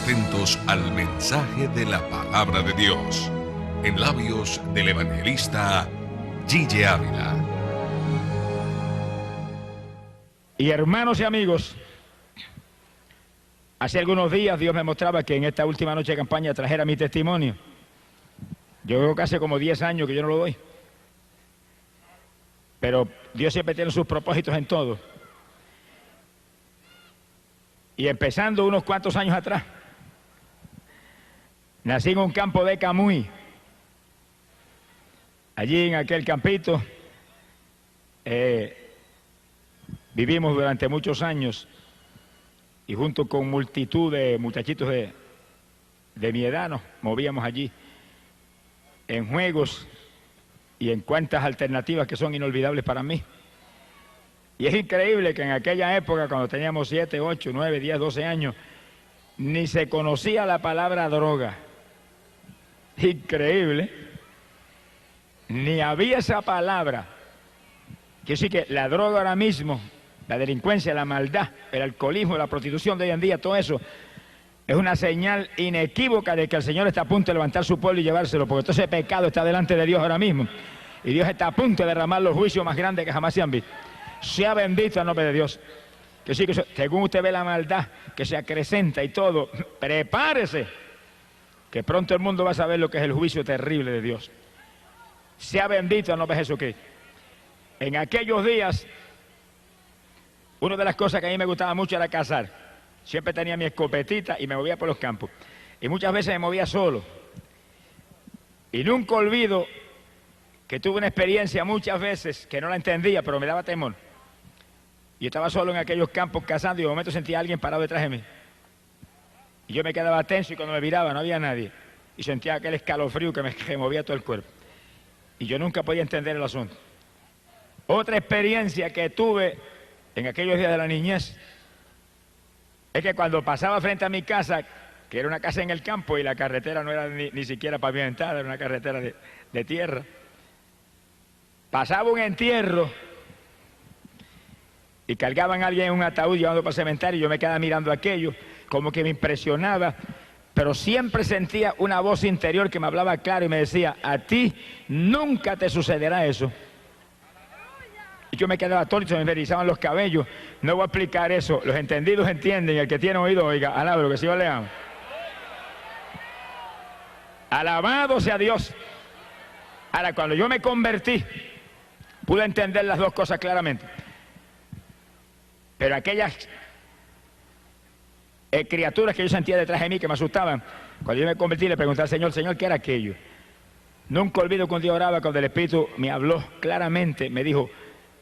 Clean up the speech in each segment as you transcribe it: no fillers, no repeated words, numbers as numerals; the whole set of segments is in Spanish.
atentos al mensaje de la palabra de Dios, en labios del evangelista Gille Ávila. Y hermanos y amigos, hace algunos días Dios me mostraba que en esta última noche de campaña trajera mi testimonio. Yo creo que hace como 10 años que yo no lo doy. Pero Dios siempre tiene sus propósitos en todo. Y empezando unos cuantos años atrás, nací en un campo de Camuy. Allí en aquel campito vivimos durante muchos años y junto con multitud de muchachitos de mi edad nos movíamos allí en juegos y en cuantas alternativas que son inolvidables para mí. Y es increíble que en aquella época, cuando teníamos 7, 8, 9, 10, 12 años, ni se conocía la palabra droga. Increíble. Ni había esa palabra. Quiero decir que la droga ahora mismo, la delincuencia, la maldad, el alcoholismo, la prostitución de hoy en día, todo eso es una señal inequívoca de que el Señor está a punto de levantar su pueblo y llevárselo, porque todo ese pecado está delante de Dios ahora mismo. Y Dios está a punto de derramar los juicios más grandes que jamás se han visto. Sea bendito el nombre de Dios. Que sí, que según usted ve la maldad que se acrecenta y todo, prepárese, que pronto el mundo va a saber lo que es el juicio terrible de Dios. Sea bendito el nombre de Jesucristo. En aquellos días, una de las cosas que a mí me gustaba mucho era cazar. Siempre tenía mi escopetita y me movía por los campos. Y muchas veces me movía solo. Y nunca olvido que tuve una experiencia muchas veces que no la entendía, pero me daba temor. Y estaba solo en aquellos campos cazando y de momento sentía a alguien parado detrás de mí. Y yo me quedaba tenso y cuando me miraba no había nadie. Y sentía aquel escalofrío que me movía todo el cuerpo. Y yo nunca podía entender el asunto. Otra experiencia que tuve en aquellos días de la niñez es que cuando pasaba frente a mi casa, que era una casa en el campo y la carretera no era ni siquiera pavimentada, era una carretera de tierra, pasaba un entierro y cargaban a alguien en un ataúd llevando para el cementerio y yo me quedaba mirando aquello, como que me impresionaba, pero siempre sentía una voz interior que me hablaba claro y me decía, a ti nunca te sucederá eso. Y yo me quedaba atónito, me erizaban los cabellos. No voy a explicar eso, los entendidos entienden y el que tiene oído, oiga, alaba lo que Señor le ama. Alabado sea Dios. Ahora, cuando yo me convertí, pude entender las dos cosas claramente. Pero aquellas criaturas que yo sentía detrás de mí que me asustaban, cuando yo me convertí le pregunté al Señor, Señor, ¿qué era aquello? Nunca olvido que un día oraba cuando el Espíritu me habló claramente, me dijo,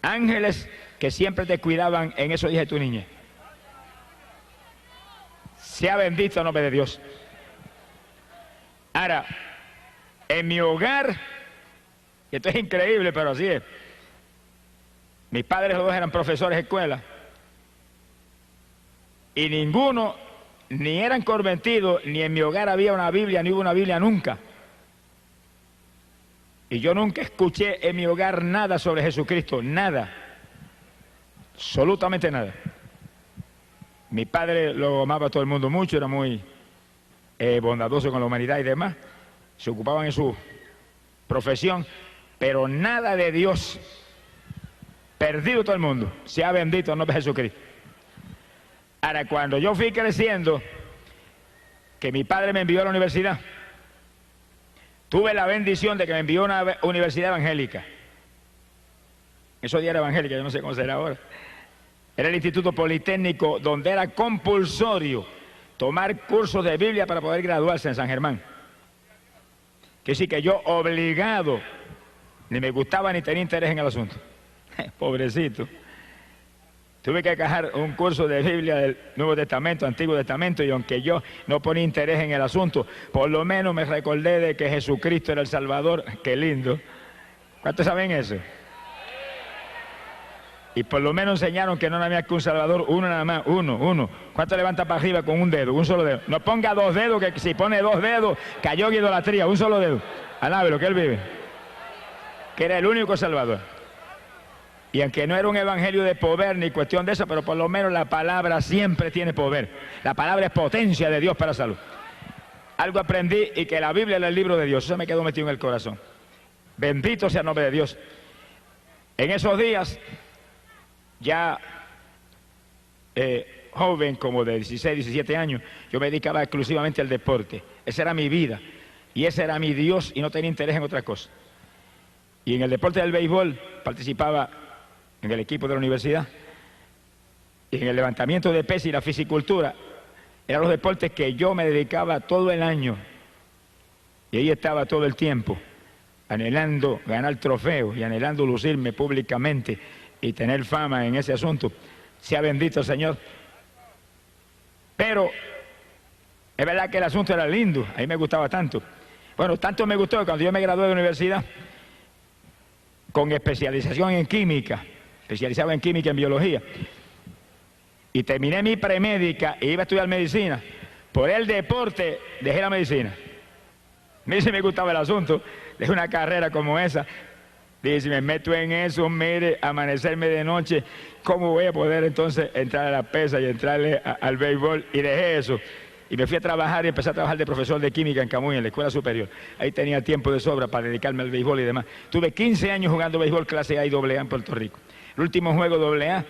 ángeles que siempre te cuidaban en esos días de tu niñez. Sea bendito el nombre de Dios. Ahora, en mi hogar, esto es increíble, pero así es. Mis padres los dos eran profesores de escuela. Y ninguno, ni eran convertidos, ni en mi hogar había una Biblia, ni hubo una Biblia nunca. Y yo nunca escuché en mi hogar nada sobre Jesucristo, nada. Absolutamente nada. Mi padre lo amaba a todo el mundo mucho, era muy bondadoso con la humanidad y demás. Se ocupaban en su profesión, pero nada de Dios. Perdido todo el mundo. Sea bendito el nombre de Jesucristo. Ahora, cuando yo fui creciendo, que mi padre me envió a la universidad, tuve la bendición de que me envió a una universidad evangélica. Eso ya era evangélica, yo no sé cómo será ahora. Era el Instituto Politécnico, donde era compulsorio tomar cursos de Biblia para poder graduarse en San Germán. Que sí que yo obligado, ni me gustaba ni tenía interés en el asunto. Pobrecito. Tuve que acabar un curso de Biblia del Nuevo Testamento, Antiguo Testamento, y aunque yo no ponía interés en el asunto, por lo menos me recordé de que Jesucristo era el Salvador. ¡Qué lindo! ¿Cuántos saben eso? Y por lo menos enseñaron que no había que un Salvador, uno nada más, uno. ¿Cuánto levanta para arriba con un dedo, un solo dedo? No ponga dos dedos, que si pone dos dedos, cayó en idolatría, un solo dedo. Alábelo, que Él vive. Que era el único Salvador. Y aunque no era un evangelio de poder ni cuestión de eso, pero por lo menos la palabra siempre tiene poder. La palabra es potencia de Dios para salud. Algo aprendí, y que la Biblia es el libro de Dios. Eso me quedó metido en el corazón. Bendito sea el nombre de Dios. En esos días, ya joven, como de 16, 17 años, yo me dedicaba exclusivamente al deporte. Esa era mi vida. Y ese era mi Dios, y no tenía interés en otra cosa. Y en el deporte del béisbol participaba en el equipo de la universidad. Y en el levantamiento de pesas y la fisicultura, eran los deportes que yo me dedicaba todo el año. Y ahí estaba todo el tiempo, anhelando ganar trofeos y anhelando lucirme públicamente y tener fama en ese asunto. Sea bendito el Señor. Pero es verdad que el asunto era lindo, a mí me gustaba tanto. Bueno, tanto me gustó que cuando yo me gradué de la universidad, con especialización en química, especializaba en química y en biología, y terminé mi premédica e iba a estudiar medicina, por el deporte dejé la medicina. A mí sí me gustaba el asunto, dejé una carrera como esa. Dije, si me meto en eso, mire, amanecerme de noche, ¿cómo voy a poder entonces entrar a la pesa y entrarle al béisbol? Y dejé eso. Y me fui a trabajar y empecé a trabajar de profesor de química en Camuy, en la escuela superior. Ahí tenía tiempo de sobra para dedicarme al béisbol y demás. Tuve 15 años jugando béisbol clase A y AA en Puerto Rico. El último juego AA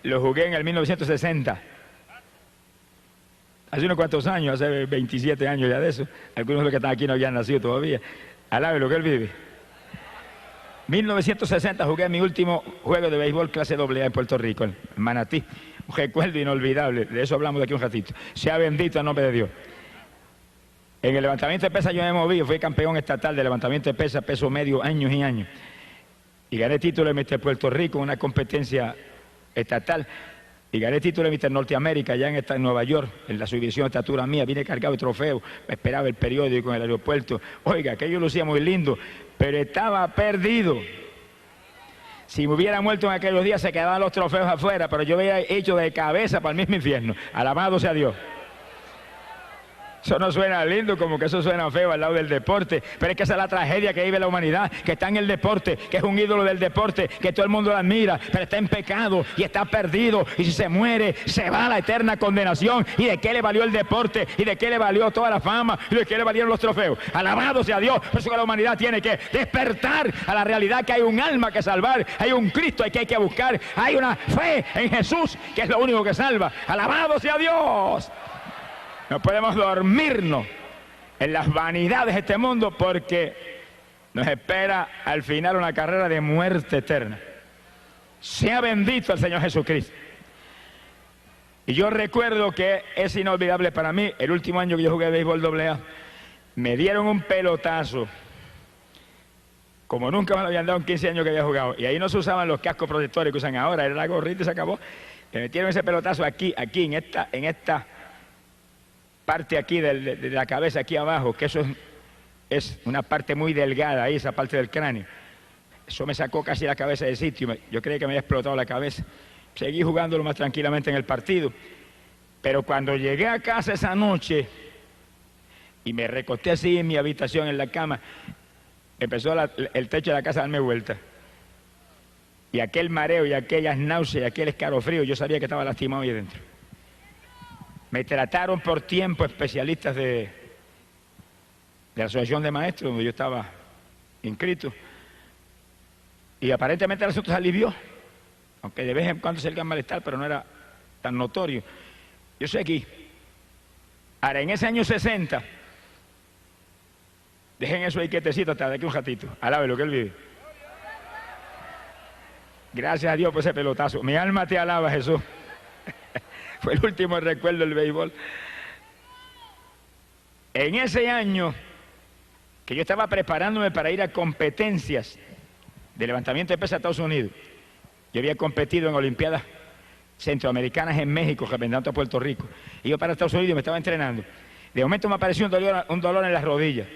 lo jugué en el 1960. Hace unos cuantos años, hace 27 años ya de eso. Algunos de los que están aquí no habían nacido todavía. Alabe lo que él vive. 1960 jugué mi último juego de béisbol clase AA en Puerto Rico, en Manatí. Un recuerdo inolvidable, de eso hablamos de aquí un ratito. Sea bendito el nombre de Dios. En el levantamiento de pesas yo me moví, fui campeón estatal de levantamiento de pesas, peso medio, años y años. Y gané título de Mister Puerto Rico en una competencia estatal. Y gané título de Mister Norteamérica allá en Nueva York, en la subdivisión de estatura mía. Vine cargado de trofeos, me esperaba el periódico en el aeropuerto. Oiga, aquello lucía muy lindo, pero estaba perdido. Si me hubiera muerto en aquellos días se quedaban los trofeos afuera, pero yo había hecho de cabeza para el mismo infierno. Alabado sea Dios. Eso no suena lindo, como que eso suena feo al lado del deporte, pero es que esa es la tragedia que vive la humanidad, que está en el deporte, que es un ídolo del deporte, que todo el mundo lo admira, pero está en pecado y está perdido, y si se muere, se va a la eterna condenación. ¿Y de qué le valió el deporte? ¿Y de qué le valió toda la fama? ¿Y de qué le valieron los trofeos? Alabado sea Dios. Por eso que la humanidad tiene que despertar a la realidad que hay un alma que salvar, hay un Cristo que hay que buscar, hay una fe en Jesús, que es lo único que salva. Alabado sea Dios. No podemos dormirnos en las vanidades de este mundo, porque nos espera al final una carrera de muerte eterna. Sea bendito el Señor Jesucristo. Y yo recuerdo que es inolvidable para mí, el último año que yo jugué béisbol AA, me dieron un pelotazo, como nunca me lo habían dado en 15 años que había jugado. Y ahí no se usaban los cascos protectores que usan ahora, era la gorrita y se acabó. Me metieron ese pelotazo aquí, en esta parte aquí de la cabeza, aquí abajo, que eso es una parte muy delgada ahí, esa parte del cráneo. Eso me sacó casi la cabeza del sitio, yo creí que me había explotado la cabeza. Seguí jugándolo más tranquilamente en el partido, pero cuando llegué a casa esa noche y me recosté así en mi habitación, en la cama, empezó el techo de la casa a darme vuelta. Y aquel mareo y aquellas náuseas y aquel escalofrío, yo sabía que estaba lastimado ahí dentro. Me trataron por tiempo especialistas de la Asociación de Maestros, donde yo estaba inscrito. Y aparentemente el asunto se alivió, aunque de vez en cuando se le malestar, pero no era tan notorio. Yo soy aquí. Ahora, en ese año 60, dejen eso ahí quietecito hasta de aquí un ratito. Alabe lo que él vive. Gracias a Dios por ese pelotazo. Mi alma te alaba, Jesús. Fue el último recuerdo del béisbol. En ese año que yo estaba preparándome para ir a competencias de levantamiento de pesas a Estados Unidos, yo había competido en Olimpiadas Centroamericanas en México, representando a Puerto Rico. Iba para Estados Unidos y me estaba entrenando. De momento me apareció un dolor en las rodillas.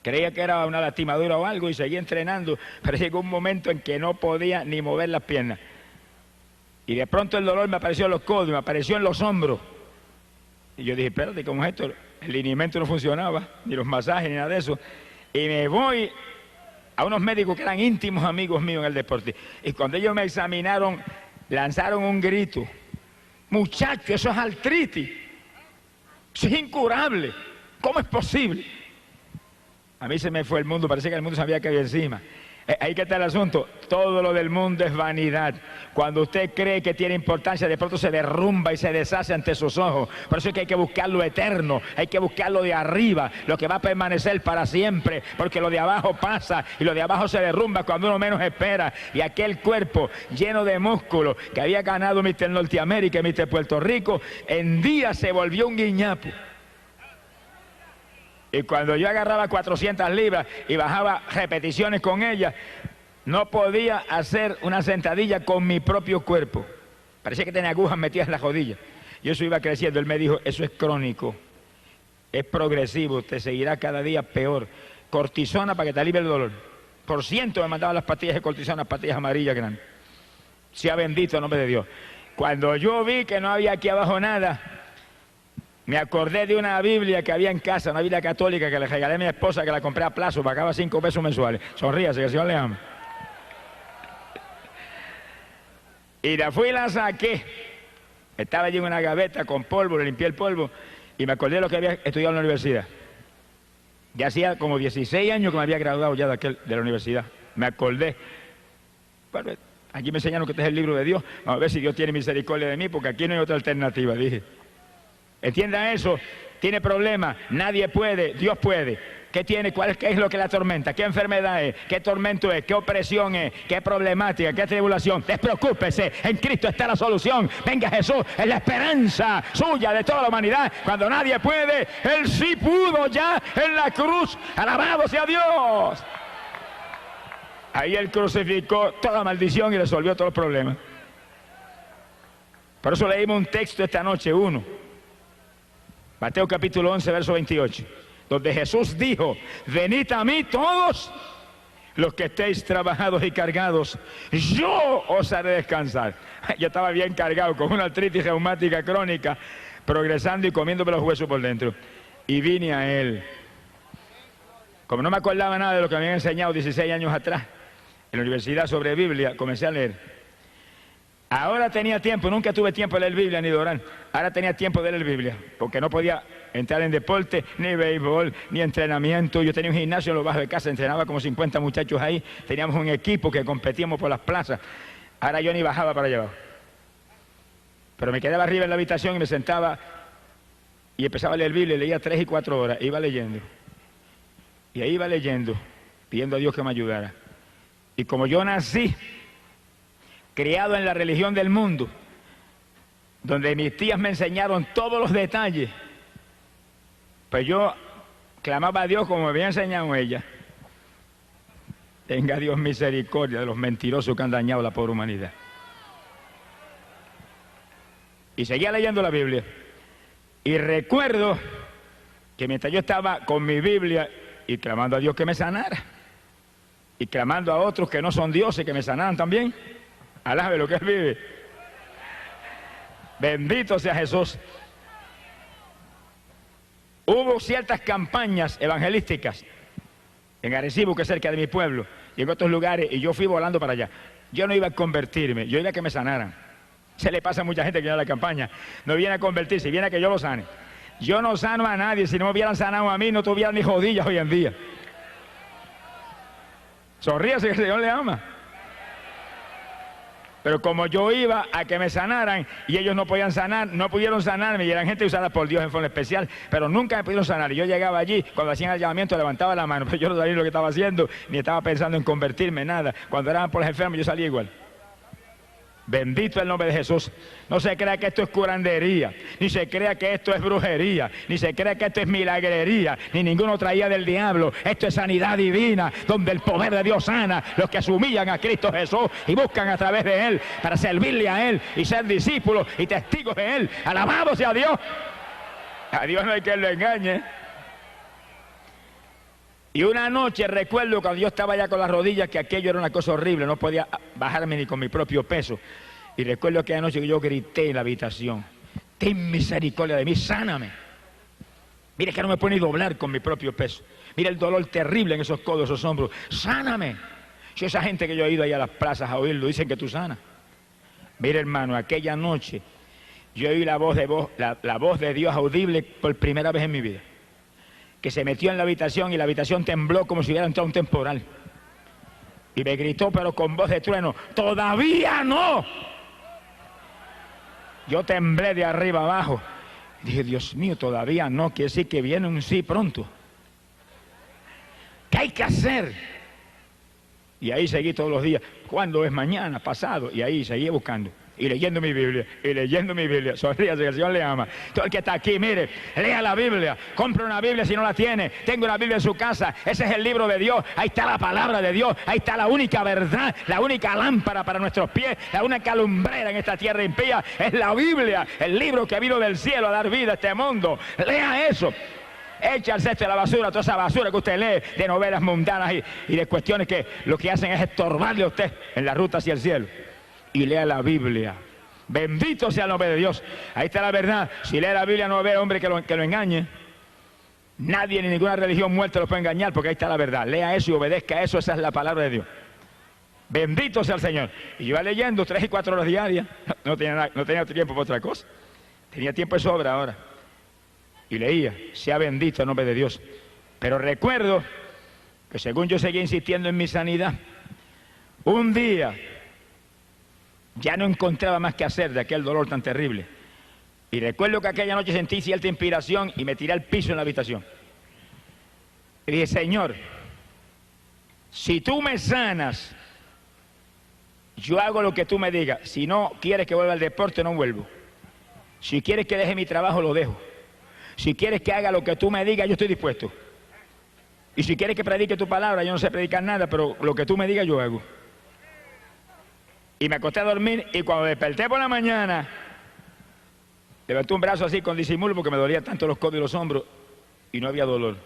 Creía que era una lastimadura o algo y seguí entrenando, pero llegó un momento en que no podía ni mover las piernas. Y de pronto el dolor me apareció en los codos, me apareció en los hombros. Y yo dije, espérate, ¿cómo es esto? El lineamiento no funcionaba, ni los masajes, ni nada de eso. Y me voy a unos médicos que eran íntimos amigos míos en el deporte. Y cuando ellos me examinaron, lanzaron un grito. Muchacho, eso es artritis. Eso es incurable. ¿Cómo es posible? A mí se me fue el mundo, parecía que el mundo se había caído encima. Ahí que está el asunto. Todo lo del mundo es vanidad. Cuando usted cree que tiene importancia, de pronto se derrumba y se deshace ante sus ojos. Por eso es que hay que buscar lo eterno, hay que buscar lo de arriba, lo que va a permanecer para siempre, porque lo de abajo pasa y lo de abajo se derrumba cuando uno menos espera. Y aquel cuerpo lleno de músculo que había ganado Mr. Norteamérica y Mr. Puerto Rico, en día se volvió un guiñapo. Y cuando yo agarraba 400 libras y bajaba repeticiones con ellas, no podía hacer una sentadilla con mi propio cuerpo. Parecía que tenía agujas metidas en las rodillas. Y eso iba creciendo. Él me dijo, eso es crónico, es progresivo, te seguirá cada día peor. Cortisona para que te alivie el dolor. Por ciento me mandaban las pastillas de cortisona, pastillas amarillas grandes. Sea bendito el nombre de Dios. Cuando yo vi que no había aquí abajo nada, me acordé de una Biblia que había en casa, una Biblia católica que le regalé a mi esposa, que la compré a plazo, pagaba 5 pesos mensuales. Sonríase, que el Señor le ama. Y la fui y la saqué. Estaba allí en una gaveta con polvo, le limpié el polvo y me acordé de lo que había estudiado en la universidad. Ya hacía como 16 años que me había graduado ya de la universidad. Me acordé. Bueno, aquí me enseñaron que este es el libro de Dios. Vamos a ver si Dios tiene misericordia de mí, porque aquí no hay otra alternativa, dije. Entienda eso, tiene problemas, nadie puede, Dios puede. ¿Qué tiene? ¿Qué es lo que la atormenta? ¿Qué enfermedad es? ¿Qué tormento es? ¿Qué opresión es? ¿Qué problemática? ¿Qué tribulación? Despreocúpese, en Cristo está la solución. Venga Jesús, es la esperanza suya de toda la humanidad. Cuando nadie puede, Él sí pudo ya en la cruz. Alabado sea Dios. Ahí Él crucificó toda maldición y resolvió todos los problemas. Por eso leímos un texto esta noche, Mateo capítulo 11, verso 28, donde Jesús dijo, venid a mí todos los que estéis trabajados y cargados, yo os haré descansar. Yo estaba bien cargado con una artritis reumática crónica, progresando y comiéndome los huesos por dentro. Y vine a Él. Como no me acordaba nada de lo que me habían enseñado 16 años atrás, en la universidad sobre Biblia, comencé a leer. Ahora tenía tiempo, nunca tuve tiempo de leer Biblia ni de orar. Ahora tenía tiempo de leer Biblia, porque no podía entrar en deporte, ni béisbol, ni entrenamiento. Yo tenía un gimnasio en lo bajo de casa, entrenaba como 50 muchachos ahí. Teníamos un equipo que competíamos por las plazas. Ahora yo ni bajaba para allá abajo. Pero me quedaba arriba en la habitación y me sentaba y empezaba a leer Biblia y leía 3 y 4 horas. Iba leyendo. Y ahí iba leyendo, pidiendo a Dios que me ayudara. Y como yo nací criado en la religión del mundo, donde mis tías me enseñaron todos los detalles, pues yo clamaba a Dios como me había enseñado ella. Tenga Dios misericordia de los mentirosos que han dañado la pobre humanidad. Y seguía leyendo la Biblia. Y recuerdo que mientras yo estaba con mi Biblia y clamando a Dios que me sanara, y clamando a otros que no son dioses que me sanaran también, alabe lo que Él vive. Bendito sea Jesús. Hubo ciertas campañas evangelísticas en Arecibo, que es cerca de mi pueblo, y en otros lugares, y yo fui volando para allá. Yo no iba a convertirme, yo iba a que me sanaran. Se le pasa a mucha gente que viene a la campaña. No viene a convertirse, viene a que yo lo sane. Yo no sano a nadie. Si no me hubieran sanado a mí, no tuvieran ni rodillas hoy en día. Sonríase, que el Señor le ama. Pero como yo iba a que me sanaran y ellos no podían sanar, no pudieron sanarme, y eran gente usada por Dios en forma especial, pero nunca me pudieron sanar. Y yo llegaba allí, cuando hacían el llamamiento, levantaba la mano, pero yo no sabía lo que estaba haciendo, ni estaba pensando en convertirme, nada. Cuando eran por los enfermos, yo salía igual. Bendito el nombre de Jesús. No se crea que esto es curandería, ni se crea que esto es brujería, ni se crea que esto es milagrería, ni ninguno traía del diablo. Esto es sanidad divina, donde el poder de Dios sana los que se humillan a Cristo Jesús y buscan a través de Él para servirle a Él y ser discípulos y testigos de Él. Alabado sea Dios. A Dios no hay quien lo engañe. Y una noche recuerdo cuando yo estaba ya con las rodillas, que aquello era una cosa horrible, no podía bajarme ni con mi propio peso. Y recuerdo aquella noche que yo grité en la habitación, ten misericordia de mí, sáname. Mire que no me puedo ni doblar con mi propio peso. Mira el dolor terrible en esos codos, esos hombros. ¡Sáname! Si esa gente que yo he ido ahí a las plazas a oírlo, dicen que tú sanas. Mira, hermano, aquella noche yo oí la voz de Dios audible por primera vez en mi vida. Que se metió en la habitación y la habitación tembló como si hubiera entrado un temporal. Y me gritó, pero con voz de trueno, ¡todavía no! Yo temblé de arriba abajo. Dije, Dios mío, todavía no, quiere decir que viene un sí pronto. ¿Qué hay que hacer? Y ahí seguí todos los días. ¿Cuándo es mañana? Pasado. Y ahí seguí buscando. Y leyendo mi Biblia. Y leyendo mi Biblia. Sonríase, que el Señor le ama. Todo el que está aquí, mire, lea la Biblia. Compre una Biblia si no la tiene. Tenga una Biblia en su casa. Ese es el libro de Dios. Ahí está la palabra de Dios. Ahí está la única verdad. La única lámpara para nuestros pies. La única lumbrera en esta tierra impía. Es la Biblia. El libro que vino del cielo a dar vida a este mundo. Lea eso. Echa al cesto de la basura toda esa basura que usted lee de novelas mundanas y de cuestiones que lo que hacen es estorbarle a usted en la ruta hacia el cielo. Y lea la Biblia. Bendito sea el nombre de Dios. Ahí está la verdad. Si lee la Biblia no va a haber hombre que lo engañe. Nadie ni ninguna religión muerta lo puede engañar, porque ahí está la verdad. Lea eso y obedezca eso. Esa es la palabra de Dios. Bendito sea el Señor. Y yo iba leyendo 3 y 4 horas diarias. No tenía tiempo para otra cosa. Tenía tiempo de sobra ahora. Y leía, sea bendito el nombre de Dios. Pero recuerdo que según yo seguía insistiendo en mi sanidad, un día ya no encontraba más que hacer de aquel dolor tan terrible. Y recuerdo que aquella noche sentí cierta inspiración y me tiré al piso en la habitación. Y dije, Señor, si tú me sanas, yo hago lo que tú me digas. Si no quieres que vuelva al deporte, no vuelvo. Si quieres que deje mi trabajo, lo dejo. Si quieres que haga lo que tú me digas, yo estoy dispuesto. Y si quieres que predique tu palabra, yo no sé predicar nada, pero lo que tú me digas, yo hago. Y me acosté a dormir y cuando desperté por la mañana, levanté un brazo así con disimulo porque me dolían tanto los codos y los hombros y no había dolor.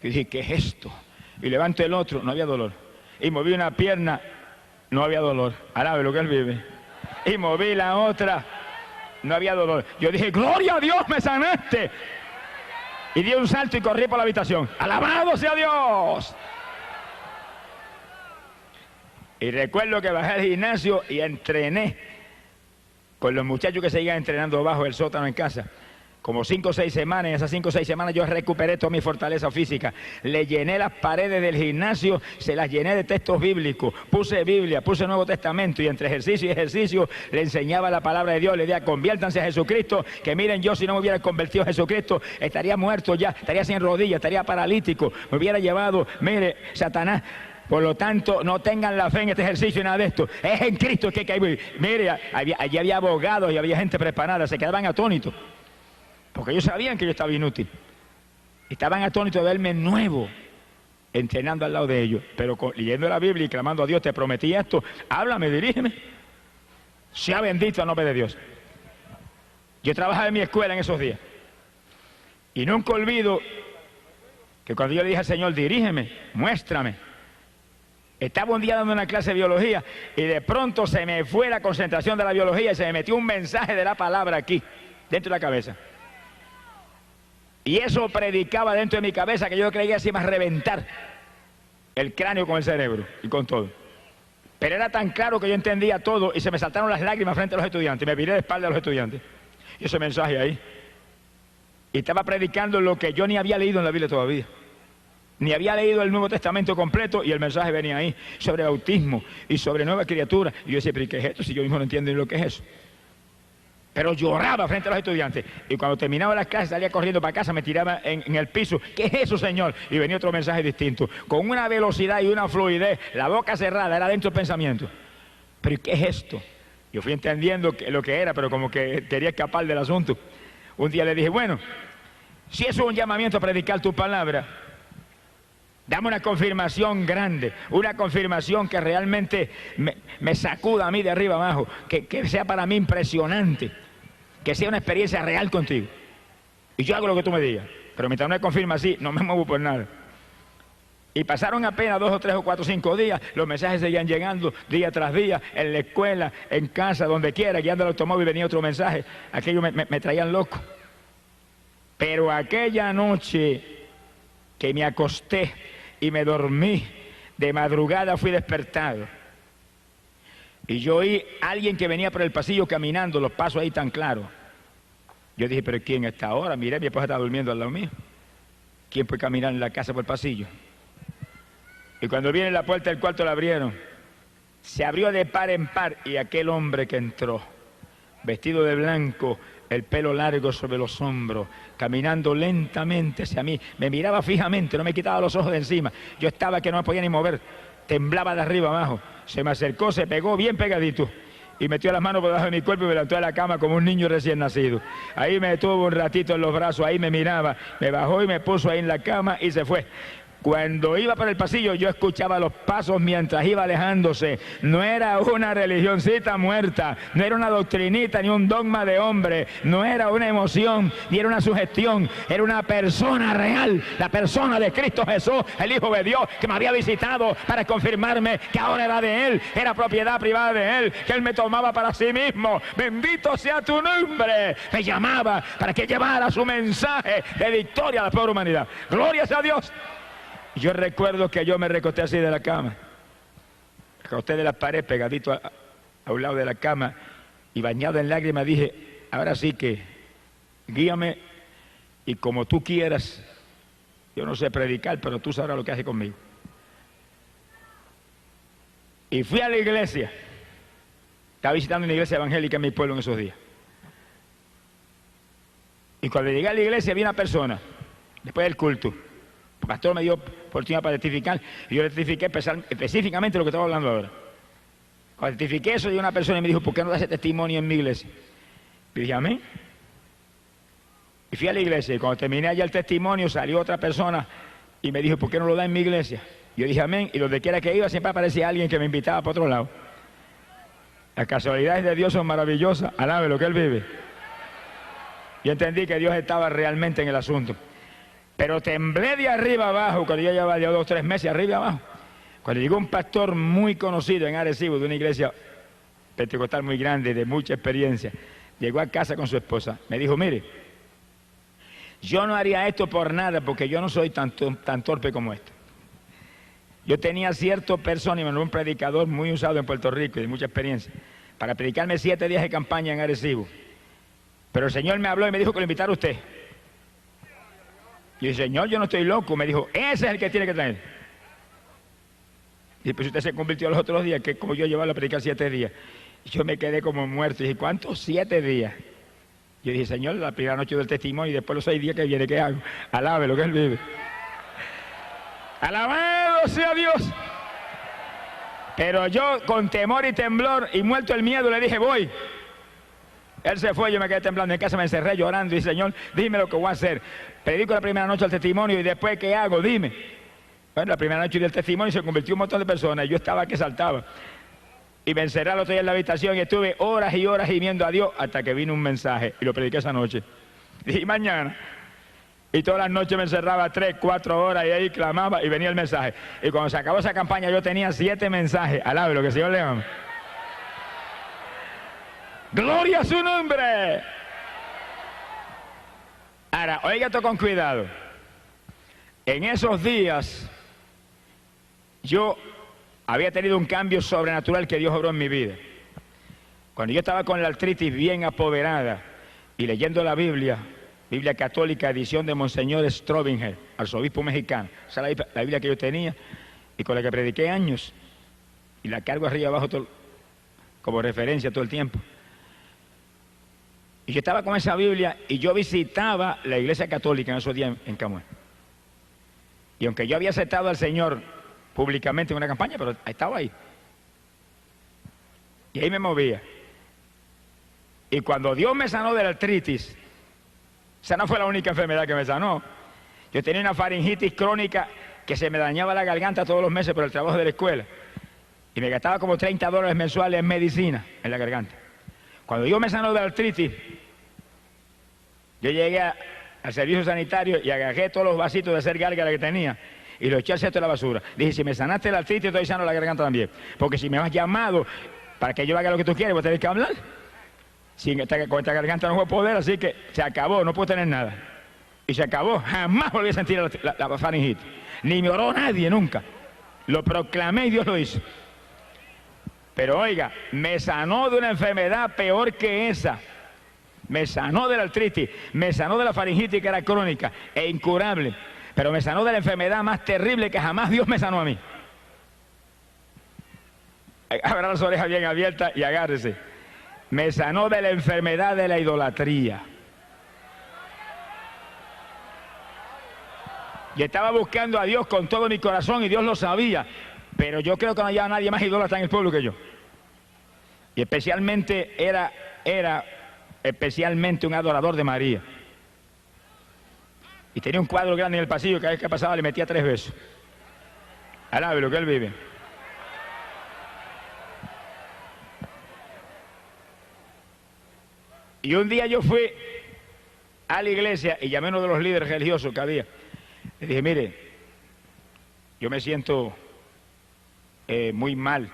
Y dije, ¿qué es esto? Y levanto el otro, no había dolor. Y moví una pierna, no había dolor. Alabe lo que él vive. Y moví la otra, no había dolor. Yo dije, gloria a Dios, me sanaste. Y di un salto y corrí por la habitación. ¡Alabado sea Dios! Y recuerdo que bajé al gimnasio y entrené con los muchachos que seguían entrenando bajo el sótano en casa. Como 5 o 6 semanas, en esas 5 o 6 semanas yo recuperé toda mi fortaleza física. Le llené las paredes del gimnasio, se las llené de textos bíblicos. Puse Biblia, puse Nuevo Testamento y entre ejercicio y ejercicio le enseñaba la palabra de Dios. Le decía, conviértanse a Jesucristo, que miren, yo si no me hubiera convertido a Jesucristo, estaría muerto ya, estaría sin rodillas, estaría paralítico, me hubiera llevado, mire, Satanás. Por lo tanto, no tengan la fe en este ejercicio y nada de esto. Es en Cristo que hay que vivir. Mire, allí había abogados y había gente preparada, se quedaban atónitos. Porque ellos sabían que yo estaba inútil. Estaban atónitos de verme nuevo, entrenando al lado de ellos. Pero leyendo la Biblia y clamando a Dios, te prometí esto, háblame, dirígeme. Sea bendito el nombre de Dios. Yo trabajaba en mi escuela en esos días. Y nunca olvido que cuando yo le dije al Señor, dirígeme, muéstrame. Estaba un día dando una clase de biología y de pronto se me fue la concentración de la biología y se me metió un mensaje de la palabra aquí, dentro de la cabeza. Y eso predicaba dentro de mi cabeza que yo creía que se iba a reventar el cráneo con el cerebro y con todo. Pero era tan claro que yo entendía todo y se me saltaron las lágrimas frente a los estudiantes. Me viré de espalda a los estudiantes. Y ese mensaje ahí. Y estaba predicando lo que yo ni había leído en la Biblia todavía. Ni había leído el Nuevo Testamento completo y el mensaje venía ahí sobre bautismo y sobre nueva criatura. Y yo decía, ¿pero qué es esto? Si yo mismo no entiendo ni lo que es eso. Pero lloraba frente a los estudiantes. Y cuando terminaba las clases salía corriendo para casa, me tiraba en el piso. ¿Qué es eso, Señor? Y venía otro mensaje distinto. Con una velocidad y una fluidez, la boca cerrada, era dentro del pensamiento. ¿Pero qué es esto? Yo fui entendiendo lo que era, pero como que quería escapar del asunto. Un día le dije, bueno, si eso es un llamamiento a predicar tu palabra, dame una confirmación grande, una confirmación que realmente me sacuda a mí de arriba abajo, que sea para mí impresionante, que sea una experiencia real contigo. Y yo hago lo que tú me digas, pero mientras no me confirma así, no me muevo por nada. Y pasaron apenas 2 o 3 o 4 o 5 días, los mensajes seguían llegando día tras día, en la escuela, en casa, donde quiera, guiando el automóvil venía otro mensaje, aquello me traían loco. Pero aquella noche que me acosté y me dormí. De madrugada fui despertado. Y yo oí a alguien que venía por el pasillo caminando, los pasos ahí tan claros. Yo dije, pero ¿quién está ahora? Miré, mi esposa está durmiendo al lado mío. ¿Quién puede caminar en la casa por el pasillo? Y cuando viene la puerta del cuarto la abrieron. Se abrió de par en par y aquel hombre que entró, vestido de blanco, el pelo largo sobre los hombros, caminando lentamente hacia mí, me miraba fijamente, no me quitaba los ojos de encima. Yo estaba que no me podía ni mover, temblaba de arriba abajo. Se me acercó, se pegó bien pegadito y metió las manos por debajo de mi cuerpo y me levantó de la cama como un niño recién nacido. Ahí me tuvo un ratito en los brazos, ahí me miraba, me bajó y me puso ahí en la cama y se fue. Cuando iba por el pasillo yo escuchaba los pasos mientras iba alejándose. No era una religioncita muerta, no era una doctrinita ni un dogma de hombre, no era una emoción ni era una sugestión, era una persona real, la persona de Cristo Jesús, el Hijo de Dios, que me había visitado para confirmarme que ahora era de Él, era propiedad privada de Él, que Él me tomaba para sí mismo. Bendito sea tu nombre. Me llamaba para que llevara su mensaje de victoria a la pobre humanidad. Gloria sea a Dios. Yo recuerdo que yo me recosté así de la cama, recosté de la pared pegadito a un lado de la cama y bañado en lágrimas dije, ahora sí que guíame y como tú quieras, yo no sé predicar, pero tú sabrás lo que haces conmigo. Y fui a la iglesia, estaba visitando una iglesia evangélica en mi pueblo en esos días. Y cuando llegué a la iglesia vi una persona, después del culto, el pastor me dio oportunidad para testificar y yo le testifiqué específicamente lo que estaba hablando ahora. Cuando testifiqué eso, llegó una persona y me dijo, ¿por qué no das ese testimonio en mi iglesia? Y dije, amén. Y fui a la iglesia y cuando terminé allá el testimonio salió otra persona y me dijo, ¿por qué no lo da en mi iglesia? Yo dije, amén, y donde quiera que iba siempre aparecía alguien que me invitaba para otro lado. Las casualidades de Dios son maravillosas, alabe lo que Él vive. Yo entendí que Dios estaba realmente en el asunto. Pero temblé de arriba abajo, cuando yo llevaba 2 o 3 meses arriba abajo. Cuando llegó un pastor muy conocido en Arecibo, de una iglesia pentecostal muy grande, de mucha experiencia, llegó a casa con su esposa. Me dijo, mire, yo no haría esto por nada, porque yo no soy tan torpe como esto. Yo tenía cierto persona, y me un predicador muy usado en Puerto Rico y de mucha experiencia, para predicarme 7 días de campaña en Arecibo. Pero el Señor me habló y me dijo que lo invitara a usted. Y el Señor, yo no estoy loco. Me dijo, ese es el que tiene que traer. Y pues usted se convirtió los otros días, que como yo llevaba a predicar 7 días. Y yo me quedé como muerto. Y dije, ¿cuántos 7 días? Yo dije, Señor, la primera noche del testimonio y después los 6 días que viene, ¿qué hago? Alabe lo que Él vive. Alabado sea Dios. Pero yo con temor y temblor y muerto el miedo le dije, voy. Él se fue, yo me quedé temblando en casa, me encerré llorando y Señor, dime lo que voy a hacer. Predico la primera noche el testimonio y después, ¿qué hago? Dime. Bueno, la primera noche del testimonio se convirtió en un montón de personas y yo estaba que saltaba. Y me encerré al otro día en la habitación y estuve horas y horas gimiendo a Dios hasta que vino un mensaje y lo prediqué esa noche. Dije, mañana. Y todas las noches me encerraba 3, 4 horas y ahí clamaba y venía el mensaje. Y cuando se acabó esa campaña yo tenía 7 mensajes. Alabe lo que el Señor le ama. ¡Gloria a su nombre! Ahora, oiga esto con cuidado. En esos días, yo había tenido un cambio sobrenatural que Dios obró en mi vida. Cuando yo estaba con la artritis bien apoderada y leyendo la Biblia, Biblia católica, edición de Monseñor Strobinger, arzobispo mexicano. Esa es la Biblia que yo tenía y con la que prediqué años. Y la cargo arriba y abajo como referencia todo el tiempo. Y yo estaba con esa Biblia y yo visitaba la iglesia católica en esos días en Camuy. Y aunque yo había aceptado al Señor públicamente en una campaña, pero estaba ahí. Y ahí me movía. Y cuando Dios me sanó de la artritis, esa no fue la única enfermedad que me sanó. Yo tenía una faringitis crónica que se me dañaba la garganta todos los meses por el trabajo de la escuela. Y me gastaba como $30 mensuales en medicina en la garganta. Cuando Dios me sanó de la artritis, yo llegué al servicio sanitario y agarré todos los vasitos de hacer gárgara que tenía y los eché al cesto de la basura. Dije, si me sanaste la artritis, estoy sano la garganta también. Porque si me has llamado para que yo haga lo que tú quieres, voy a tener que hablar. Con esta garganta no voy a poder, así que se acabó, no puedo tener nada. Y se acabó. Jamás volví a sentir la faringitis. Ni me oró nadie nunca. Lo proclamé y Dios lo hizo. Pero oiga, me sanó de una enfermedad peor que esa. Me sanó de la artritis, me sanó de la faringitis que era crónica e incurable. Pero me sanó de la enfermedad más terrible que jamás Dios me sanó a mí. Abra las orejas bien abiertas y agárrese. Me sanó de la enfermedad de la idolatría. Y estaba buscando a Dios con todo mi corazón y Dios lo sabía. Pero yo creo que no había nadie más idólatra en el pueblo que yo. Y especialmente era especialmente un adorador de María. Y tenía un cuadro grande en el pasillo, cada vez que pasaba le metía 3 besos. Alabe lo que él vive. Y un día yo fui a la iglesia y llamé a uno de los líderes religiosos que había. Le dije, mire, yo me siento muy mal.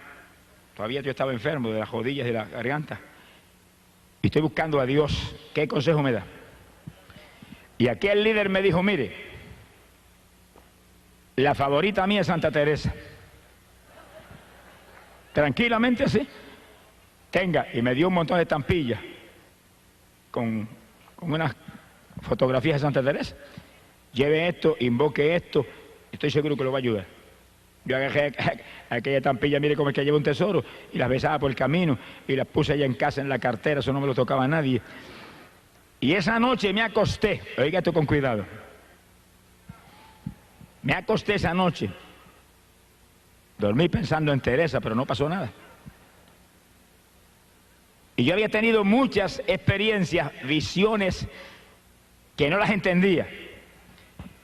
Todavía yo estaba enfermo de las rodillas y de la garganta. Y estoy buscando a Dios. ¿Qué consejo me da? Y aquel líder me dijo, mire, la favorita mía es Santa Teresa. Tranquilamente así. Tenga. Y me dio un montón de estampillas con unas fotografías de Santa Teresa. Lleve esto, invoque esto. Estoy seguro que lo va a ayudar. Yo agarré aquella estampilla, mire cómo es que lleva un tesoro, y las besaba por el camino, y las puse allá en casa en la cartera, eso no me lo tocaba a nadie. Y esa noche me acosté, oiga esto con cuidado, me acosté esa noche, dormí pensando en Teresa, pero no pasó nada. Y yo había tenido muchas experiencias, visiones, que no las entendía.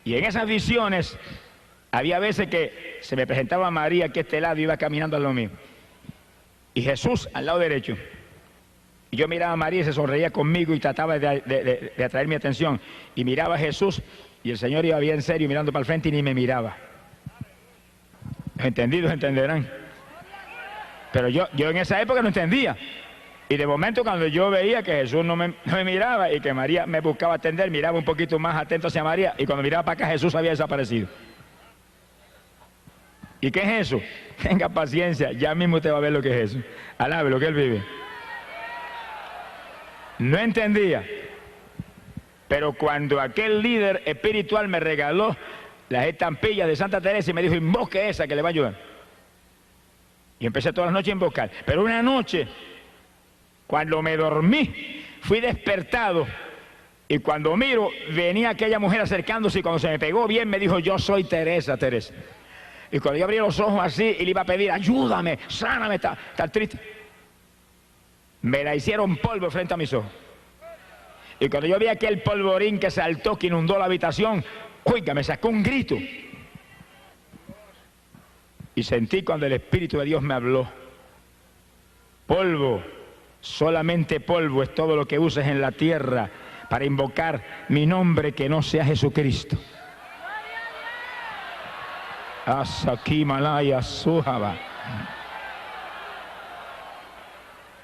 Y en esas visiones había veces que se me presentaba María aquí a este lado y iba caminando a lo mío. Y Jesús al lado derecho. Y yo miraba a María y se sonreía conmigo y trataba de atraer mi atención. Y miraba a Jesús y el Señor iba bien serio mirando para el frente y ni me miraba. Los entendidos entenderán. Pero yo en esa época no entendía. Y de momento cuando yo veía que Jesús no me miraba y que María me buscaba atender, miraba un poquito más atento hacia María y cuando miraba para acá Jesús había desaparecido. ¿Y qué es eso? Tenga paciencia, ya mismo usted va a ver lo que es eso. Alabe lo que él vive. No entendía. Pero cuando aquel líder espiritual me regaló las estampillas de Santa Teresa y me dijo, invoque esa que le va a ayudar. Y empecé todas las noches a invocar. Pero una noche, cuando me dormí, fui despertado. Y cuando miro, venía aquella mujer acercándose y cuando se me pegó bien me dijo, yo soy Teresa, Teresa. Y cuando yo abrí los ojos así y le iba a pedir, ayúdame, sáname, está triste. Me la hicieron polvo frente a mis ojos. Y cuando yo vi aquel polvorín que saltó, que inundó la habitación, oiga, me sacó un grito. Y sentí cuando el Espíritu de Dios me habló. Polvo, solamente polvo es todo lo que uses en la tierra para invocar mi nombre que no sea Jesucristo. Asaki Malaya Sujaba.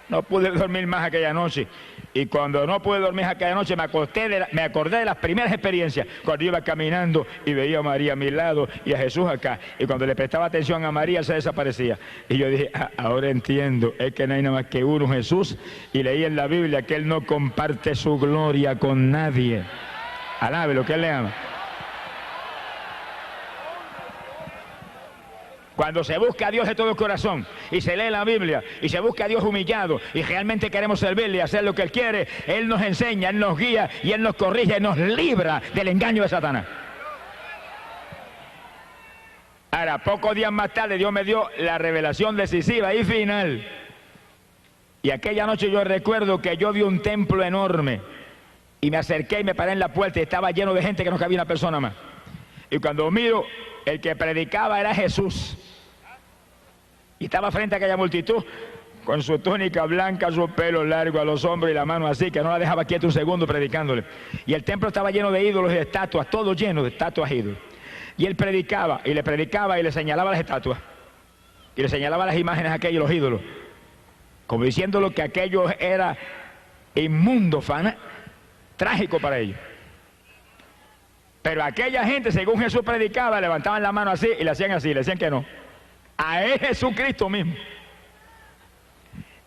No pude dormir más aquella noche. Y cuando no pude dormir aquella noche me acordé de las primeras experiencias. Cuando iba caminando y veía a María a mi lado y a Jesús acá. Y cuando le prestaba atención a María se desaparecía. Y yo dije, ahora entiendo, es que no hay nada más que uno, Jesús. Y leí en la Biblia que Él no comparte su gloria con nadie. Alabe lo que Él le ama. Cuando se busca a Dios de todo el corazón y se lee la Biblia y se busca a Dios humillado y realmente queremos servirle y hacer lo que Él quiere, Él nos enseña, Él nos guía y Él nos corrige, nos libra del engaño de Satanás. Ahora, pocos días más tarde Dios me dio la revelación decisiva y final. Y aquella noche yo recuerdo que yo vi un templo enorme y me acerqué y me paré en la puerta y estaba lleno de gente que no cabía una persona más. Y cuando miro, el que predicaba era Jesús. Y estaba frente a aquella multitud con su túnica blanca, su pelo largo a los hombros y la mano así, que no la dejaba quieta un segundo predicándole. Y el templo estaba lleno de ídolos y de estatuas, todo lleno de estatuas e ídolos. Y él predicaba y le señalaba las estatuas. Y le señalaba las imágenes a aquellos, los ídolos. Como diciéndolo que aquello era inmundo, trágico para ellos. Pero aquella gente, según Jesús predicaba, levantaban la mano así y le hacían así, le decían que no. A él Jesucristo mismo.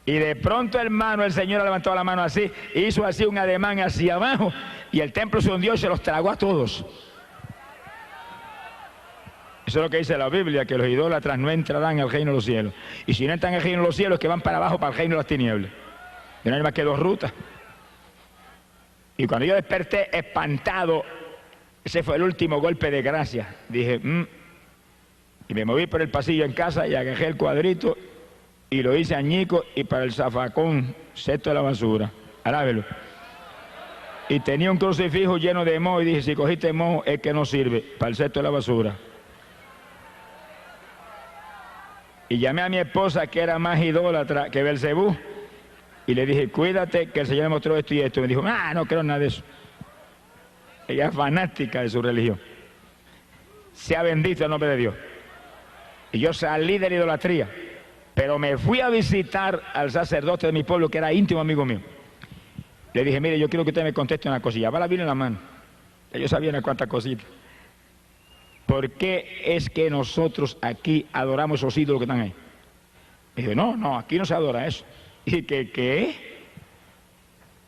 Y de pronto, hermano, el Señor levantó la mano así, hizo así un ademán hacia abajo, y el templo se hundió y se los tragó a todos. Eso es lo que dice la Biblia, que los idólatras no entrarán al reino de los cielos. Y si no entran al reino de los cielos, es que van para abajo, para el reino de las tinieblas. Y no hay más que dos rutas. Y cuando yo desperté espantado, ese fue el último golpe de gracia. Dije, y me moví por el pasillo en casa y agarré el cuadrito y lo hice añico y para el zafacón, cesto de la basura. Alábelo. Y tenía un crucifijo lleno de moho y dije, si cogiste moho es que no sirve, para el cesto de la basura. Y llamé a mi esposa, que era más idólatra que Belcebú, y le dije, cuídate que el Señor me mostró esto y esto. Y me dijo, no creo en nada de eso. Ella es fanática de su religión. Sea bendito el nombre de Dios. Y yo salí de la idolatría, pero me fui a visitar al sacerdote de mi pueblo, que era íntimo amigo mío. Le dije, mire, yo quiero que usted me conteste una cosilla. Va la Biblia en la mano. Yo sabía unas cuantas cositas. ¿Por qué es que nosotros aquí adoramos esos ídolos que están ahí? Me dijo, no, aquí no se adora eso. Y que, ¿qué?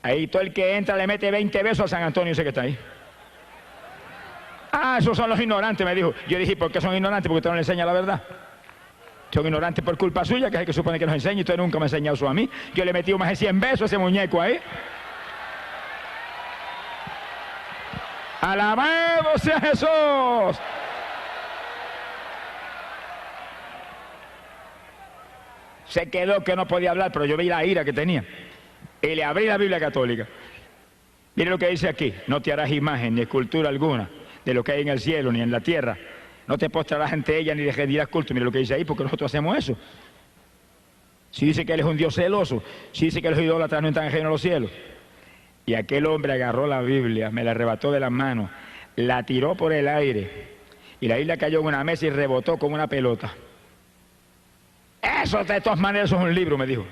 Ahí todo el que entra le mete 20 besos a San Antonio, ese que está ahí. Esos son los ignorantes, me dijo. Yo dije, ¿por qué son ignorantes? Porque usted no le enseña la verdad. Son ignorantes por culpa suya, que es el que supone que nos enseña, y usted nunca me ha enseñado eso a mí. Yo le metí más de 100 besos a ese muñeco ahí. ¡Alabado sea Jesús! Se quedó que no podía hablar, pero yo vi la ira que tenía. Y le abrí la Biblia católica. Mire lo que dice aquí. No te harás imagen ni escultura alguna de lo que hay en el cielo ni en la tierra. No te postrarás ante ella ni le rendirás culto. Mire lo que dice ahí, porque nosotros hacemos eso. Si dice que él es un Dios celoso, si dice que los idólatras no están en el reino de los cielos. Y aquel hombre agarró la Biblia, me la arrebató de las manos, la tiró por el aire, y la Biblia cayó en una mesa y rebotó como una pelota. Eso de todas maneras es un libro, me dijo.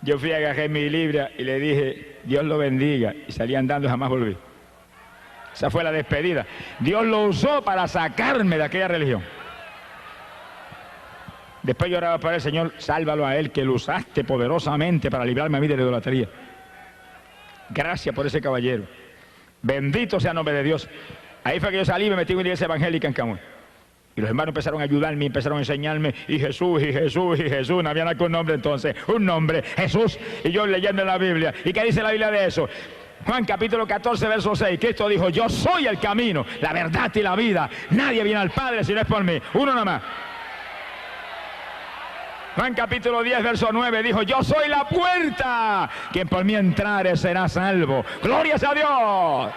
Yo fui a agarrar mi Biblia y le dije, Dios lo bendiga, y salí andando y jamás volví. Esa fue la despedida. Dios lo usó para sacarme de aquella religión. Después yo oraba para el Señor, sálvalo a él, que lo usaste poderosamente para librarme a mí de la idolatría. Gracias por ese caballero. Bendito sea el nombre de Dios. Ahí fue que yo salí y me metí en una iglesia evangélica en Camuy. Y los hermanos empezaron a ayudarme, empezaron a enseñarme, y Jesús, y Jesús, y Jesús. No había nada con nombre entonces, un nombre, Jesús. Y yo leyendo en la Biblia. ¿Y qué dice la Biblia de eso? Juan capítulo 14, verso 6. Cristo dijo, yo soy el camino, la verdad y la vida. Nadie viene al Padre si no es por mí. Uno nomás. Juan capítulo 10, verso 9 dijo, yo soy la puerta, quien por mí entrare será salvo. ¡Gloria a Dios!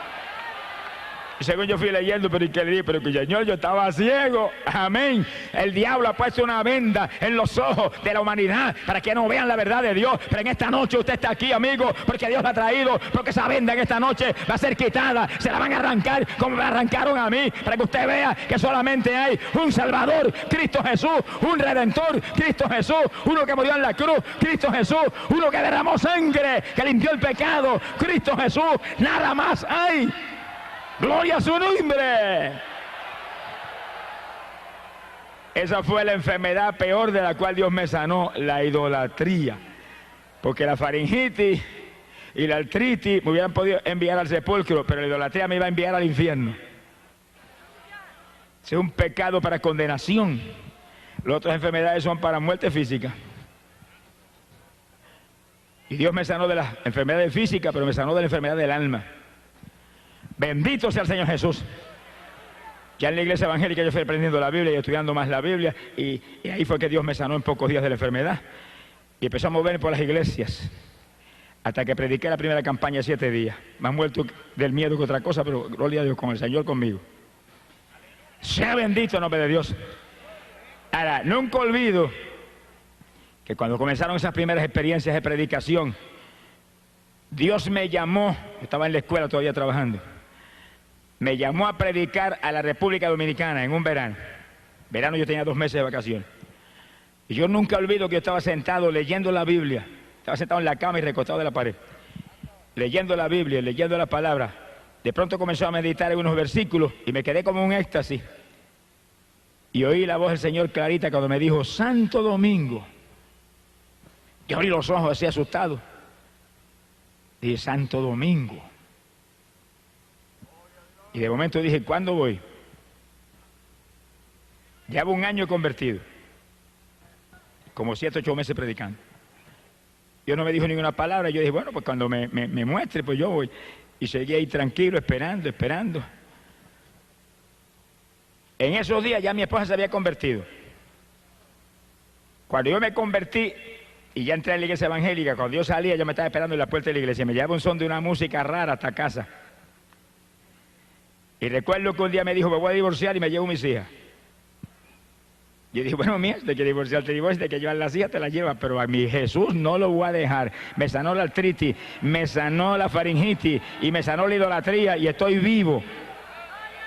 Y según yo fui leyendo, pero que le dije, pero que Señor, yo estaba ciego. Amén. El diablo ha puesto una venda en los ojos de la humanidad para que no vean la verdad de Dios. Pero en esta noche usted está aquí, amigo, porque Dios la ha traído, porque esa venda en esta noche va a ser quitada. Se la van a arrancar como me arrancaron a mí, para que usted vea que solamente hay un Salvador, Cristo Jesús, un Redentor, Cristo Jesús, uno que murió en la cruz, Cristo Jesús, uno que derramó sangre, que limpió el pecado, Cristo Jesús. Nada más hay. ¡Gloria a su nombre! Esa fue la enfermedad peor de la cual Dios me sanó, la idolatría. Porque la faringitis y la artritis me hubieran podido enviar al sepulcro, pero la idolatría me iba a enviar al infierno. Es un pecado para condenación. Las otras enfermedades son para muerte física. Y Dios me sanó de las enfermedades físicas, pero me sanó de la enfermedad del alma. Bendito sea el Señor Jesús. Ya en la iglesia evangélica yo fui aprendiendo la Biblia y estudiando más la Biblia, y ahí fue que Dios me sanó en pocos días de la enfermedad. Y empezó a moverme por las iglesias, hasta que prediqué la primera campaña 7 días. Más muerto del miedo que otra cosa, pero gloria a Dios, con el Señor conmigo. Sea bendito el nombre de Dios. Ahora, nunca olvido que cuando comenzaron esas primeras experiencias de predicación, Dios me llamó, estaba en la escuela todavía trabajando, me llamó a predicar a la República Dominicana en un verano. Verano yo tenía 2 meses de vacaciones. Y yo nunca olvido que yo estaba sentado leyendo la Biblia. Estaba sentado en la cama y recostado de la pared. Leyendo la Biblia, leyendo la palabra. de pronto comenzó a meditar en unos versículos y me quedé como un éxtasis. Y oí la voz del Señor clarita cuando me dijo, Santo Domingo. Yo abrí los ojos así asustado. Dije, Santo Domingo. Y de momento dije, ¿cuándo voy? Llevo un año convertido. Como 7, 8 meses predicando. Dios no me dijo ninguna palabra. Yo dije, bueno, pues cuando me muestre, pues yo voy. Y seguí ahí tranquilo, esperando. En esos días ya mi esposa se había convertido. Cuando yo me convertí y ya entré a la iglesia evangélica, cuando yo salía, yo me estaba esperando en la puerta de la iglesia. Me llevaba un son de una música rara hasta casa. Y recuerdo que un día me dijo, me voy a divorciar y me llevo mis hijas. Yo dije, bueno, mía, de que divorciarte, de que llevar las hijas te las llevas, pero a mi Jesús no lo voy a dejar. Me sanó la artritis, me sanó la faringitis y me sanó la idolatría y estoy vivo.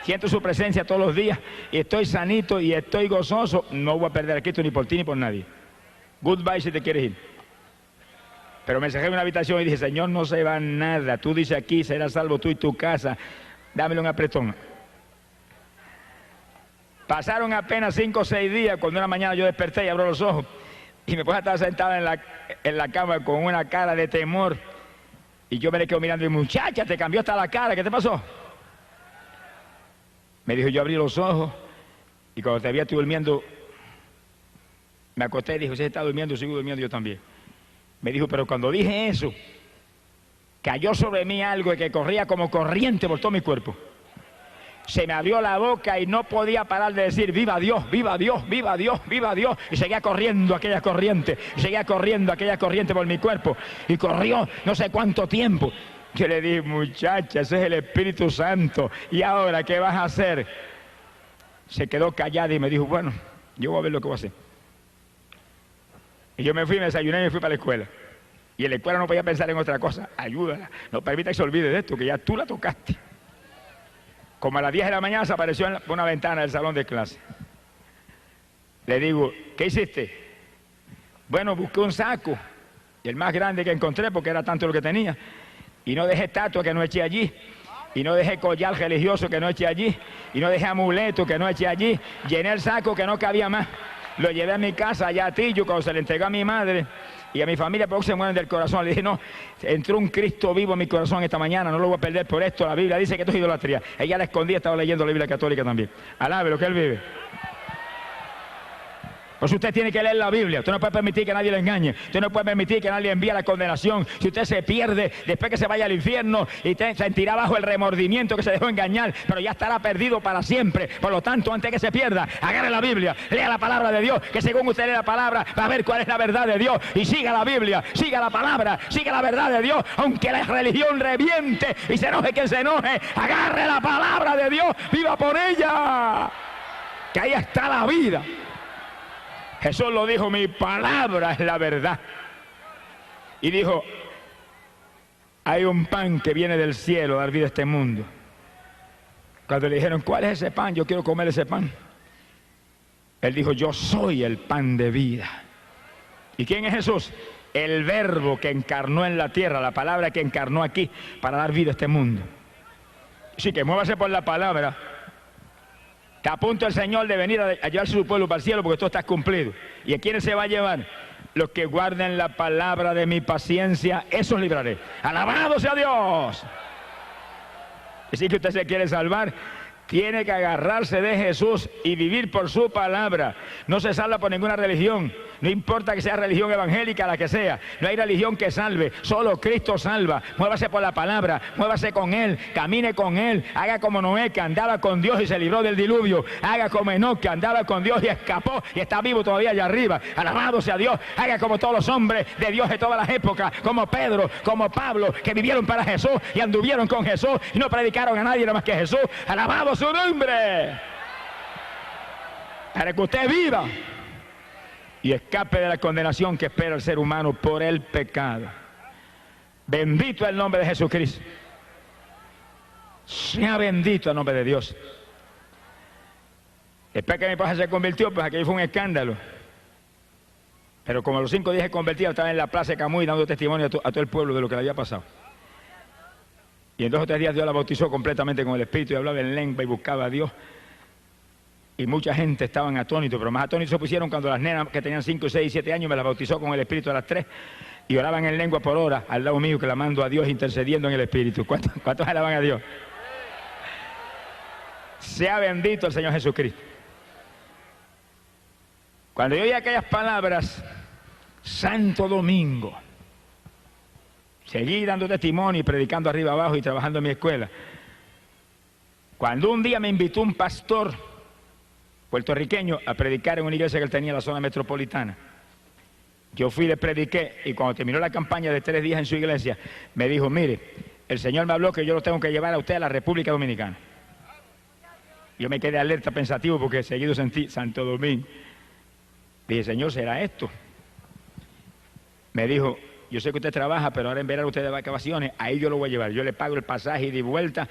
Siento su presencia todos los días y estoy sanito y estoy gozoso. No voy a perder a Cristo ni por ti ni por nadie. Goodbye si te quieres ir. Pero me encerré en una habitación y dije, Señor, no se va nada. Tú dices aquí, serás salvo tú y tu casa. Dámelo un apretón. Pasaron apenas 5 o 6 días cuando una mañana yo desperté y abro los ojos y mi esposa estaba sentada en la cama con una cara de temor y yo me le quedo mirando y muchacha, te cambió hasta la cara, ¿qué te pasó? Me dijo, yo abrí los ojos y cuando te había estoy durmiendo, me acosté y dijo, si está durmiendo, sigo durmiendo yo también. Me dijo, pero cuando dije eso, cayó sobre mí algo que corría como corriente por todo mi cuerpo. Se me abrió la boca y no podía parar de decir, viva Dios, viva Dios, viva Dios, viva Dios. Y seguía corriendo aquella corriente, por mi cuerpo. Y corrió no sé cuánto tiempo. Yo le dije, muchacha, ese es el Espíritu Santo. ¿Y ahora qué vas a hacer? Se quedó callada y me dijo, bueno, yo voy a ver lo que voy a hacer. Y yo me fui, me desayuné y me fui para la escuela. Y en la escuela no podía pensar en otra cosa. Ayúdala, no permita que se olvide de esto, que ya tú la tocaste. Como a las 10 de la mañana se apareció en una ventana del salón de clase. Le digo, ¿qué hiciste? Bueno, busqué un saco, y el más grande que encontré, porque era tanto lo que tenía, y no dejé estatua que no eché allí, y no dejé collar religioso que no eché allí, y no dejé amuleto que no eché allí, llené el saco que no cabía más, lo llevé a mi casa allá a Tillo, cuando se le entregó a mi madre, y a mi familia porque se mueren del corazón. Le dije, no, entró un Cristo vivo en mi corazón esta mañana, no lo voy a perder por esto. La Biblia dice que esto es idolatría. Ella la escondía, estaba leyendo la Biblia católica también. Alabe lo que él vive. Pues usted tiene que leer la Biblia. Usted no puede permitir que nadie le engañe. Usted no puede permitir que nadie envíe la condenación. Si usted se pierde, después que se vaya al infierno y sentirá bajo el remordimiento que se dejó engañar, pero ya estará perdido para siempre. Por lo tanto, antes que se pierda, agarre la Biblia, lea la palabra de Dios, que según usted lee la palabra, va a ver cuál es la verdad de Dios. Y siga la Biblia, siga la palabra, siga la verdad de Dios, aunque la religión reviente y se enoje quien se enoje. Agarre la palabra de Dios, viva por ella, que ahí está la vida. Jesús lo dijo, mi palabra es la verdad. Y dijo, hay un pan que viene del cielo a dar vida a este mundo. Cuando le dijeron, ¿cuál es ese pan? Yo quiero comer ese pan. Él dijo, yo soy el pan de vida. ¿Y quién es Jesús? El verbo que encarnó en la tierra, la palabra que encarnó aquí para dar vida a este mundo. Así que muévase por la palabra. Está a punto el Señor de venir a llevarse su pueblo para el cielo porque todo está cumplido. ¿Y a quiénes se va a llevar? Los que guarden la palabra de mi paciencia, esos libraré. ¡Alabado sea Dios! Así que usted se quiere salvar, tiene que agarrarse de Jesús y vivir por su palabra. No se salva por ninguna religión. No importa que sea religión evangélica, la que sea. No hay religión que salve. Solo Cristo salva. Muévase por la palabra. Muévase con Él. Camine con Él. Haga como Noé, que andaba con Dios y se libró del diluvio. Haga como Enoc, que andaba con Dios y escapó y está vivo todavía allá arriba. Alabado sea Dios. Haga como todos los hombres de Dios de todas las épocas. Como Pedro, como Pablo, que vivieron para Jesús y anduvieron con Jesús y no predicaron a nadie nada más que Jesús. Alabado su nombre. Para que usted viva y escape de la condenación que espera el ser humano por el pecado. Bendito es el nombre de Jesucristo. Sea bendito el nombre de Dios. Después que mi esposa se convirtió, pues aquello fue un escándalo. Pero como a los 5 días se convertía, estaba en la plaza de Camuy dando testimonio a todo el pueblo de lo que le había pasado. Y en 2 o 3 días Dios la bautizó completamente con el Espíritu y hablaba en lengua y buscaba a Dios. Y mucha gente estaban atónitos, pero más atónitos se pusieron cuando las nenas que tenían 5, 6, 7 años me las bautizó con el Espíritu a las 3 y oraban en lengua por hora al lado mío, clamando a Dios, intercediendo en el Espíritu. ¿Cuántos alaban a Dios? Sea bendito el Señor Jesucristo. Cuando yo oí aquellas palabras, Santo Domingo, seguí dando testimonio y predicando arriba abajo y trabajando en mi escuela. Cuando un día me invitó un pastor puertorriqueño a predicar en una iglesia que él tenía en la zona metropolitana, yo fui y le prediqué, y cuando terminó la campaña de 3 días en su iglesia, me dijo: mire, el Señor me habló que yo lo tengo que llevar a usted a la República Dominicana. Yo me quedé alerta, pensativo, porque seguido sentí Santo Domingo. Dije: Señor, ¿será esto? Me dijo: yo sé que usted trabaja, pero ahora en verano usted de vacaciones, ahí yo lo voy a llevar. Yo le pago el pasaje y de vuelta,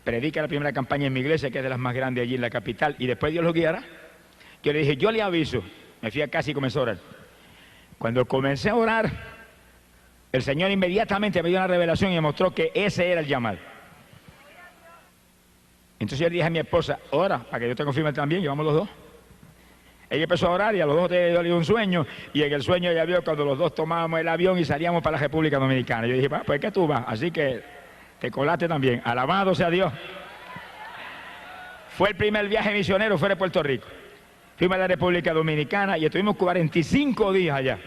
predica la primera campaña en mi iglesia, que es de las más grandes allí en la capital, y después Dios lo guiará. Yo le dije: yo le aviso. Me fui a casa y comencé a orar. Cuando comencé a orar, el Señor inmediatamente me dio una revelación y me mostró que ese era el llamado. Entonces yo le dije a mi esposa: ora, para que yo te confirme también, llevamos los dos. Ella empezó a orar y a los dos le dio un sueño, y en el sueño ella vio cuando los dos tomábamos el avión y salíamos para la República Dominicana. Yo dije: pues que tú vas, así que te colaste también. Alabado sea Dios. Fue el primer viaje misionero fuera de Puerto Rico. Fuimos a la República Dominicana y estuvimos 45 días allá.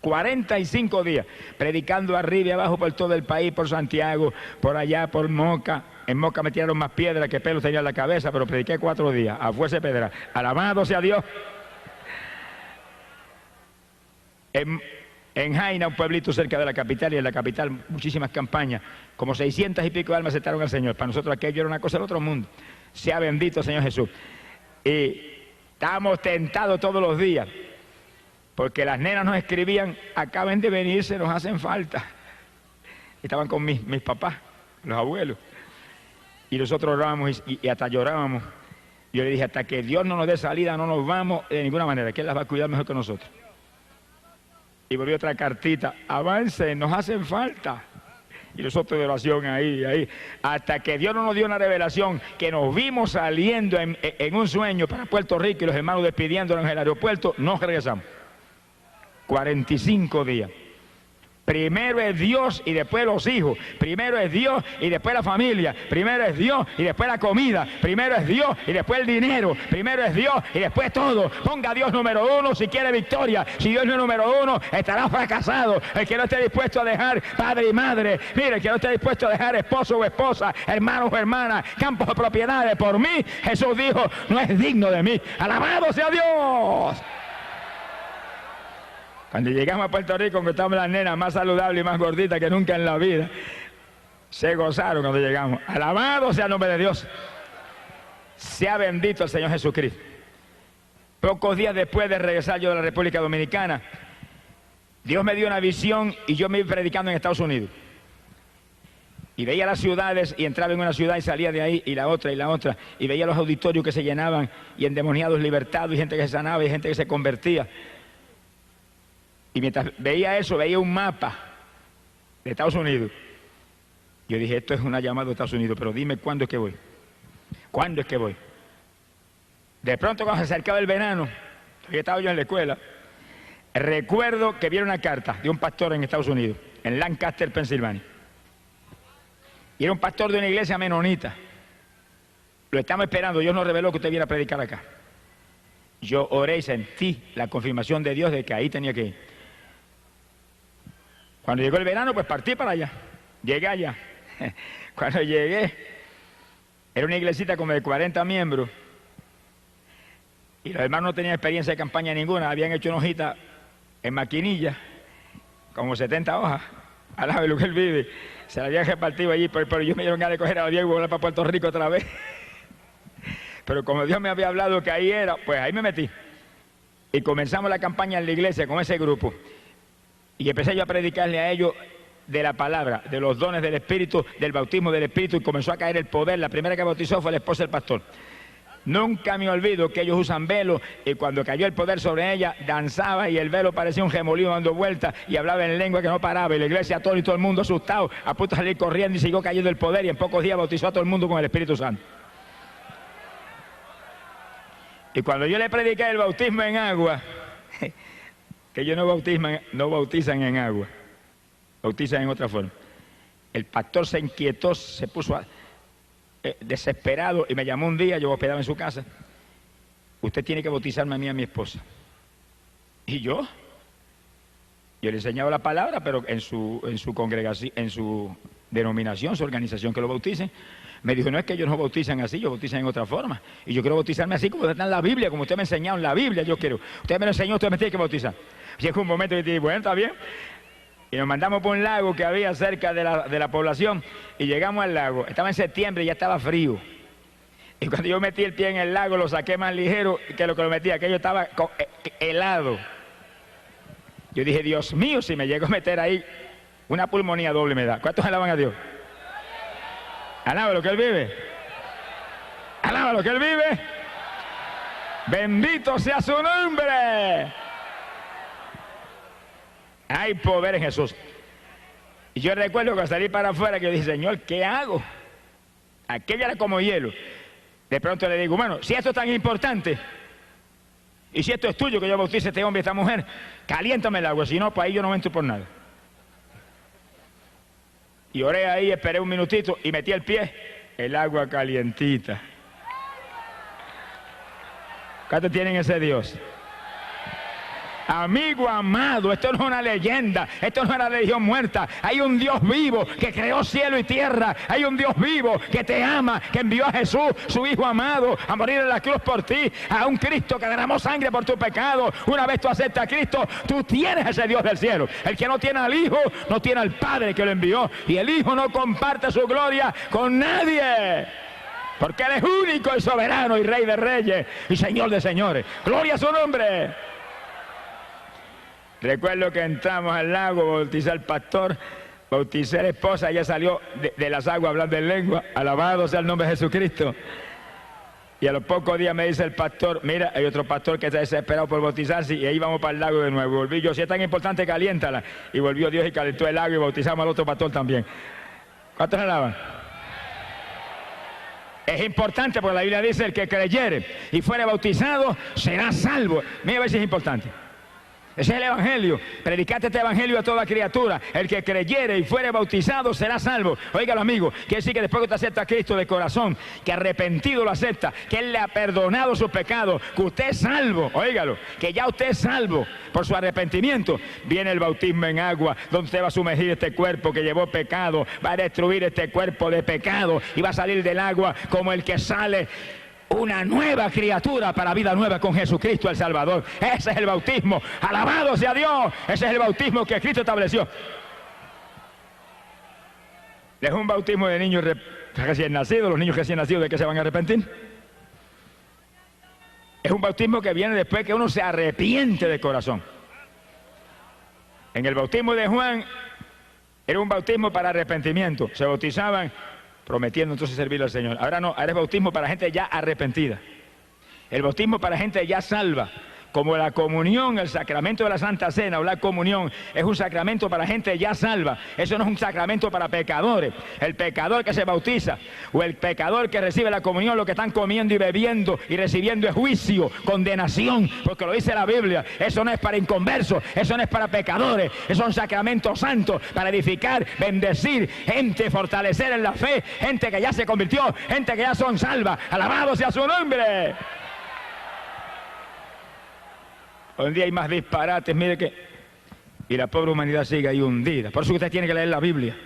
45 días, predicando arriba y abajo por todo el país, por Santiago, por allá, por Moca. En Moca me tiraron más piedras que pelos tenía en la cabeza, pero prediqué 4 días, a fuerza de pedra. Alabado sea Dios. En Jaina, un pueblito cerca de la capital, y en la capital muchísimas campañas, como 600 y pico de almas aceptaron al Señor. Para nosotros aquello era una cosa del otro mundo. Sea bendito el Señor Jesús. Y estábamos tentados todos los días, porque las nenas nos escribían: acaben de venirse, nos hacen falta. Estaban con mis papás, los abuelos, y nosotros orábamos y hasta llorábamos. Yo le dije: hasta que Dios no nos dé salida no nos vamos de ninguna manera, que Él las va a cuidar mejor que nosotros. Y volvió otra cartita: avancen, nos hacen falta. Y nosotros de oración ahí, hasta que Dios no nos dio una revelación, que nos vimos saliendo en un sueño para Puerto Rico y los hermanos despidiéndonos en el aeropuerto, nos regresamos. 45 días. Primero es Dios y después los hijos. Primero es Dios y después la familia. Primero es Dios y después la comida. Primero es Dios y después el dinero. Primero es Dios y después todo. Ponga a Dios número 1 si quiere victoria. Si Dios no es número 1, estará fracasado. El que no esté dispuesto a dejar padre y madre, mire, el que no esté dispuesto a dejar esposo o esposa, hermanos o hermanas, campos o propiedades por mí, Jesús dijo, no es digno de mí. Alabado sea Dios. Cuando llegamos a Puerto Rico, encontramos las nenas más saludables y más gorditas que nunca en la vida. Se gozaron cuando llegamos. Alabado sea el nombre de Dios. Sea bendito el Señor Jesucristo. Pocos días después de regresar yo de la República Dominicana, Dios me dio una visión y yo me iba predicando en Estados Unidos. Y veía las ciudades y entraba en una ciudad y salía de ahí, y la otra, y veía los auditorios que se llenaban y endemoniados libertados y gente que se sanaba y gente que se convertía. Y mientras veía eso, veía un mapa de Estados Unidos. Yo dije, esto es una llamada de Estados Unidos, pero dime cuándo es que voy. ¿Cuándo es que voy? De pronto, cuando se acercaba el verano, todavía estaba yo en la escuela, recuerdo que vi una carta de un pastor en Estados Unidos, en Lancaster, Pensilvania. Y era un pastor de una iglesia menonita. Lo estamos esperando, Dios nos reveló que usted viera a predicar acá. Yo oré y sentí la confirmación de Dios de que ahí tenía que ir. Cuando llegó el verano, pues partí para allá. Llegué allá. Cuando llegué, era una iglesita como de 40 miembros. Y los hermanos no tenían experiencia de campaña ninguna. Habían hecho una hojita en maquinilla, como 70 hojas, al lado de lo que él vive. Se la habían repartido allí, pero yo me dieron ganas de coger a Diego y volar para Puerto Rico otra vez. Pero como Dios me había hablado que ahí era, pues ahí me metí. Y comenzamos la campaña en la iglesia con ese grupo. Y empecé yo a predicarle a ellos de la palabra, de los dones del Espíritu, del bautismo del Espíritu, y comenzó a caer el poder. La primera que bautizó fue la esposa del pastor. Nunca me olvido que ellos usan velo y cuando cayó el poder sobre ella, danzaba y el velo parecía un remolino dando vueltas y hablaba en lengua que no paraba y la iglesia todo y todo el mundo asustado, a punto de salir corriendo y siguió cayendo el poder y en pocos días bautizó a todo el mundo con el Espíritu Santo. Y cuando yo le prediqué el bautismo en agua, que ellos no bautizan en agua, bautizan en otra forma. El pastor se inquietó, se puso desesperado y me llamó un día, yo hospedaba en su casa. Usted tiene que bautizarme a mí y a mi esposa. ¿Y yo? Yo le enseñaba la palabra, pero en su congregación, en su denominación, su organización que lo bauticen. Me dijo, no es que ellos no bautizan así, ellos bautizan en otra forma. Y yo quiero bautizarme así como está en la Biblia, como usted me ha enseñado en la Biblia, yo quiero. Usted me lo enseñó, usted me tiene que bautizar. Llegó un momento que dije, bueno, está bien. Y nos mandamos por un lago que había cerca de la población y llegamos al lago. Estaba en septiembre y ya estaba frío. Y cuando yo metí el pie en el lago lo saqué más ligero que lo metí, aquello estaba helado. Yo dije, Dios mío, si me llego a meter ahí, una pulmonía doble me da. ¿Cuántos alaban a Dios? Alaba lo que Él vive. Alaba lo que Él vive. Bendito sea su nombre. Hay poder en Jesús. Y yo recuerdo que salí para afuera que yo dije, Señor, ¿qué hago? Aquello era como hielo. De pronto le digo, bueno, si esto es tan importante, y si esto es tuyo, que yo bautice a este hombre y a esta mujer, caliéntame el agua, si no, pues ahí yo no entro por nada. Y oré ahí, esperé un minutito y metí el pie, el agua calientita. ¿Cuántos tienen ese Dios? Amigo amado, esto no es una leyenda, esto no es una religión muerta. Hay un Dios vivo que creó cielo y tierra. Hay un Dios vivo que te ama, que envió a Jesús, su Hijo amado, a morir en la cruz por ti. A un Cristo que derramó sangre por tu pecado. Una vez tú aceptas a Cristo, tú tienes ese Dios del cielo. El que no tiene al Hijo, no tiene al Padre que lo envió. Y el Hijo no comparte su gloria con nadie. Porque Él es único y soberano y Rey de reyes y Señor de señores. Gloria a su nombre. Recuerdo que entramos al lago, bauticé al pastor, bauticé a la esposa, ella salió de las aguas hablando en lengua, alabado sea el nombre de Jesucristo. Y a los pocos días me dice el pastor, mira, hay otro pastor que está desesperado por bautizarse y ahí vamos para el lago de nuevo. Volví yo, si es tan importante, caliéntala. Y volvió Dios y calentó el lago y bautizamos al otro pastor también. ¿Cuántos alaban? Es importante porque la Biblia dice, el que creyere y fuere bautizado será salvo. Mira a ver si es importante. Ese es el evangelio. Predicate este evangelio a toda criatura. El que creyere y fuere bautizado será salvo. Óigalo, amigo, quiere decir que después que usted acepta a Cristo de corazón, que arrepentido lo acepta, que Él le ha perdonado sus pecados, que usted es salvo, óigalo, que ya usted es salvo por su arrepentimiento, viene el bautismo en agua, donde usted va a sumergir este cuerpo que llevó pecado, va a destruir este cuerpo de pecado y va a salir del agua como el que sale una nueva criatura para vida nueva con Jesucristo el Salvador. Ese es el bautismo. Alabado sea Dios. Ese es el bautismo que Cristo estableció. Es un bautismo de niños recién nacidos. Los niños recién nacidos, ¿de qué se van a arrepentir? Es un bautismo que viene después que uno se arrepiente de corazón. En el bautismo de Juan era un bautismo para arrepentimiento. Se bautizaban prometiendo entonces servirle al Señor. Ahora no, ahora es bautismo para gente ya arrepentida. El bautismo para gente ya salva. Como la comunión, el sacramento de la Santa Cena o la comunión es un sacramento para gente ya salva. Eso no es un sacramento para pecadores. El pecador que se bautiza o el pecador que recibe la comunión, lo que están comiendo y bebiendo y recibiendo es juicio, condenación, porque lo dice la Biblia. Eso no es para inconversos, eso no es para pecadores. Esos son sacramentos santos para edificar, bendecir gente, fortalecer en la fe, gente que ya se convirtió, gente que ya son salvas. Alabado sea su nombre. Hoy en día hay más disparates, mire que... Y la pobre humanidad sigue ahí hundida. Por eso usted tiene que leer la Biblia,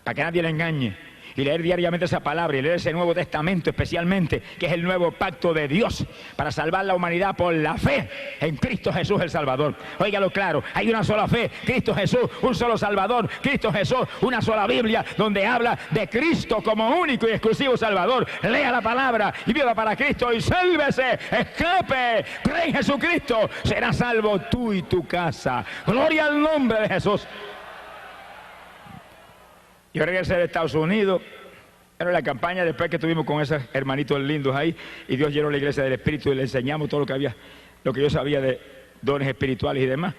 para que nadie le engañe. Y leer diariamente esa palabra, y leer ese Nuevo Testamento especialmente, que es el nuevo pacto de Dios, para salvar la humanidad por la fe en Cristo Jesús el Salvador. Óigalo claro, hay una sola fe, Cristo Jesús, un solo Salvador, Cristo Jesús, una sola Biblia, donde habla de Cristo como único y exclusivo Salvador. Lea la palabra y viva para Cristo y sálvese, escape, cree en Jesucristo, serás salvo tú y tu casa. Gloria al nombre de Jesús. Yo regresé de Estados Unidos, Era la campaña después que estuvimos con esos hermanitos lindos ahí, y Dios llenó la iglesia del Espíritu y le enseñamos todo lo que había, lo que yo sabía de dones espirituales y demás.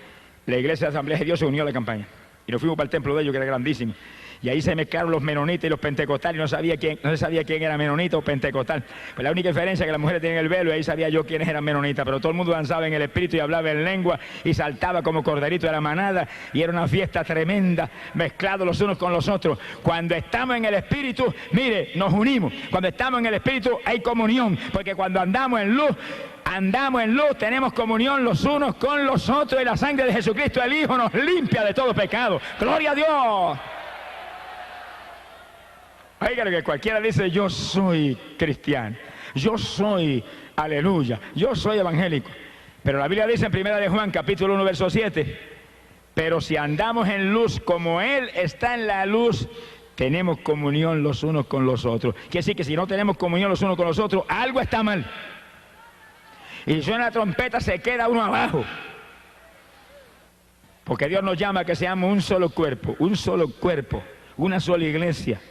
La iglesia de Asamblea de Dios se unió a la campaña y nos fuimos para el templo de ellos, que era grandísimo. Y ahí se mezclaron los menonitas y los pentecostales, y no se sabía quién era menonita o pentecostal. Pues la única diferencia es que las mujeres tenían el velo, y ahí sabía yo quiénes eran menonitas, pero todo el mundo danzaba en el Espíritu y hablaba en lengua y saltaba como corderito de la manada, y era una fiesta tremenda, mezclados los unos con los otros. Cuando estamos en el Espíritu, mire, nos unimos. Cuando estamos en el Espíritu hay comunión, porque cuando andamos en luz, tenemos comunión los unos con los otros, y la sangre de Jesucristo el Hijo nos limpia de todo pecado. ¡Gloria a Dios! Oiga, que cualquiera dice, yo soy cristiano, yo soy, aleluya, yo soy evangélico. Pero la Biblia dice en 1 de Juan, capítulo 1, verso 7, pero si andamos en luz como Él está en la luz, tenemos comunión los unos con los otros. Quiere decir que si no tenemos comunión los unos con los otros, algo está mal. Y si suena la trompeta, se queda uno abajo. Porque Dios nos llama a que seamos un solo cuerpo, una sola iglesia.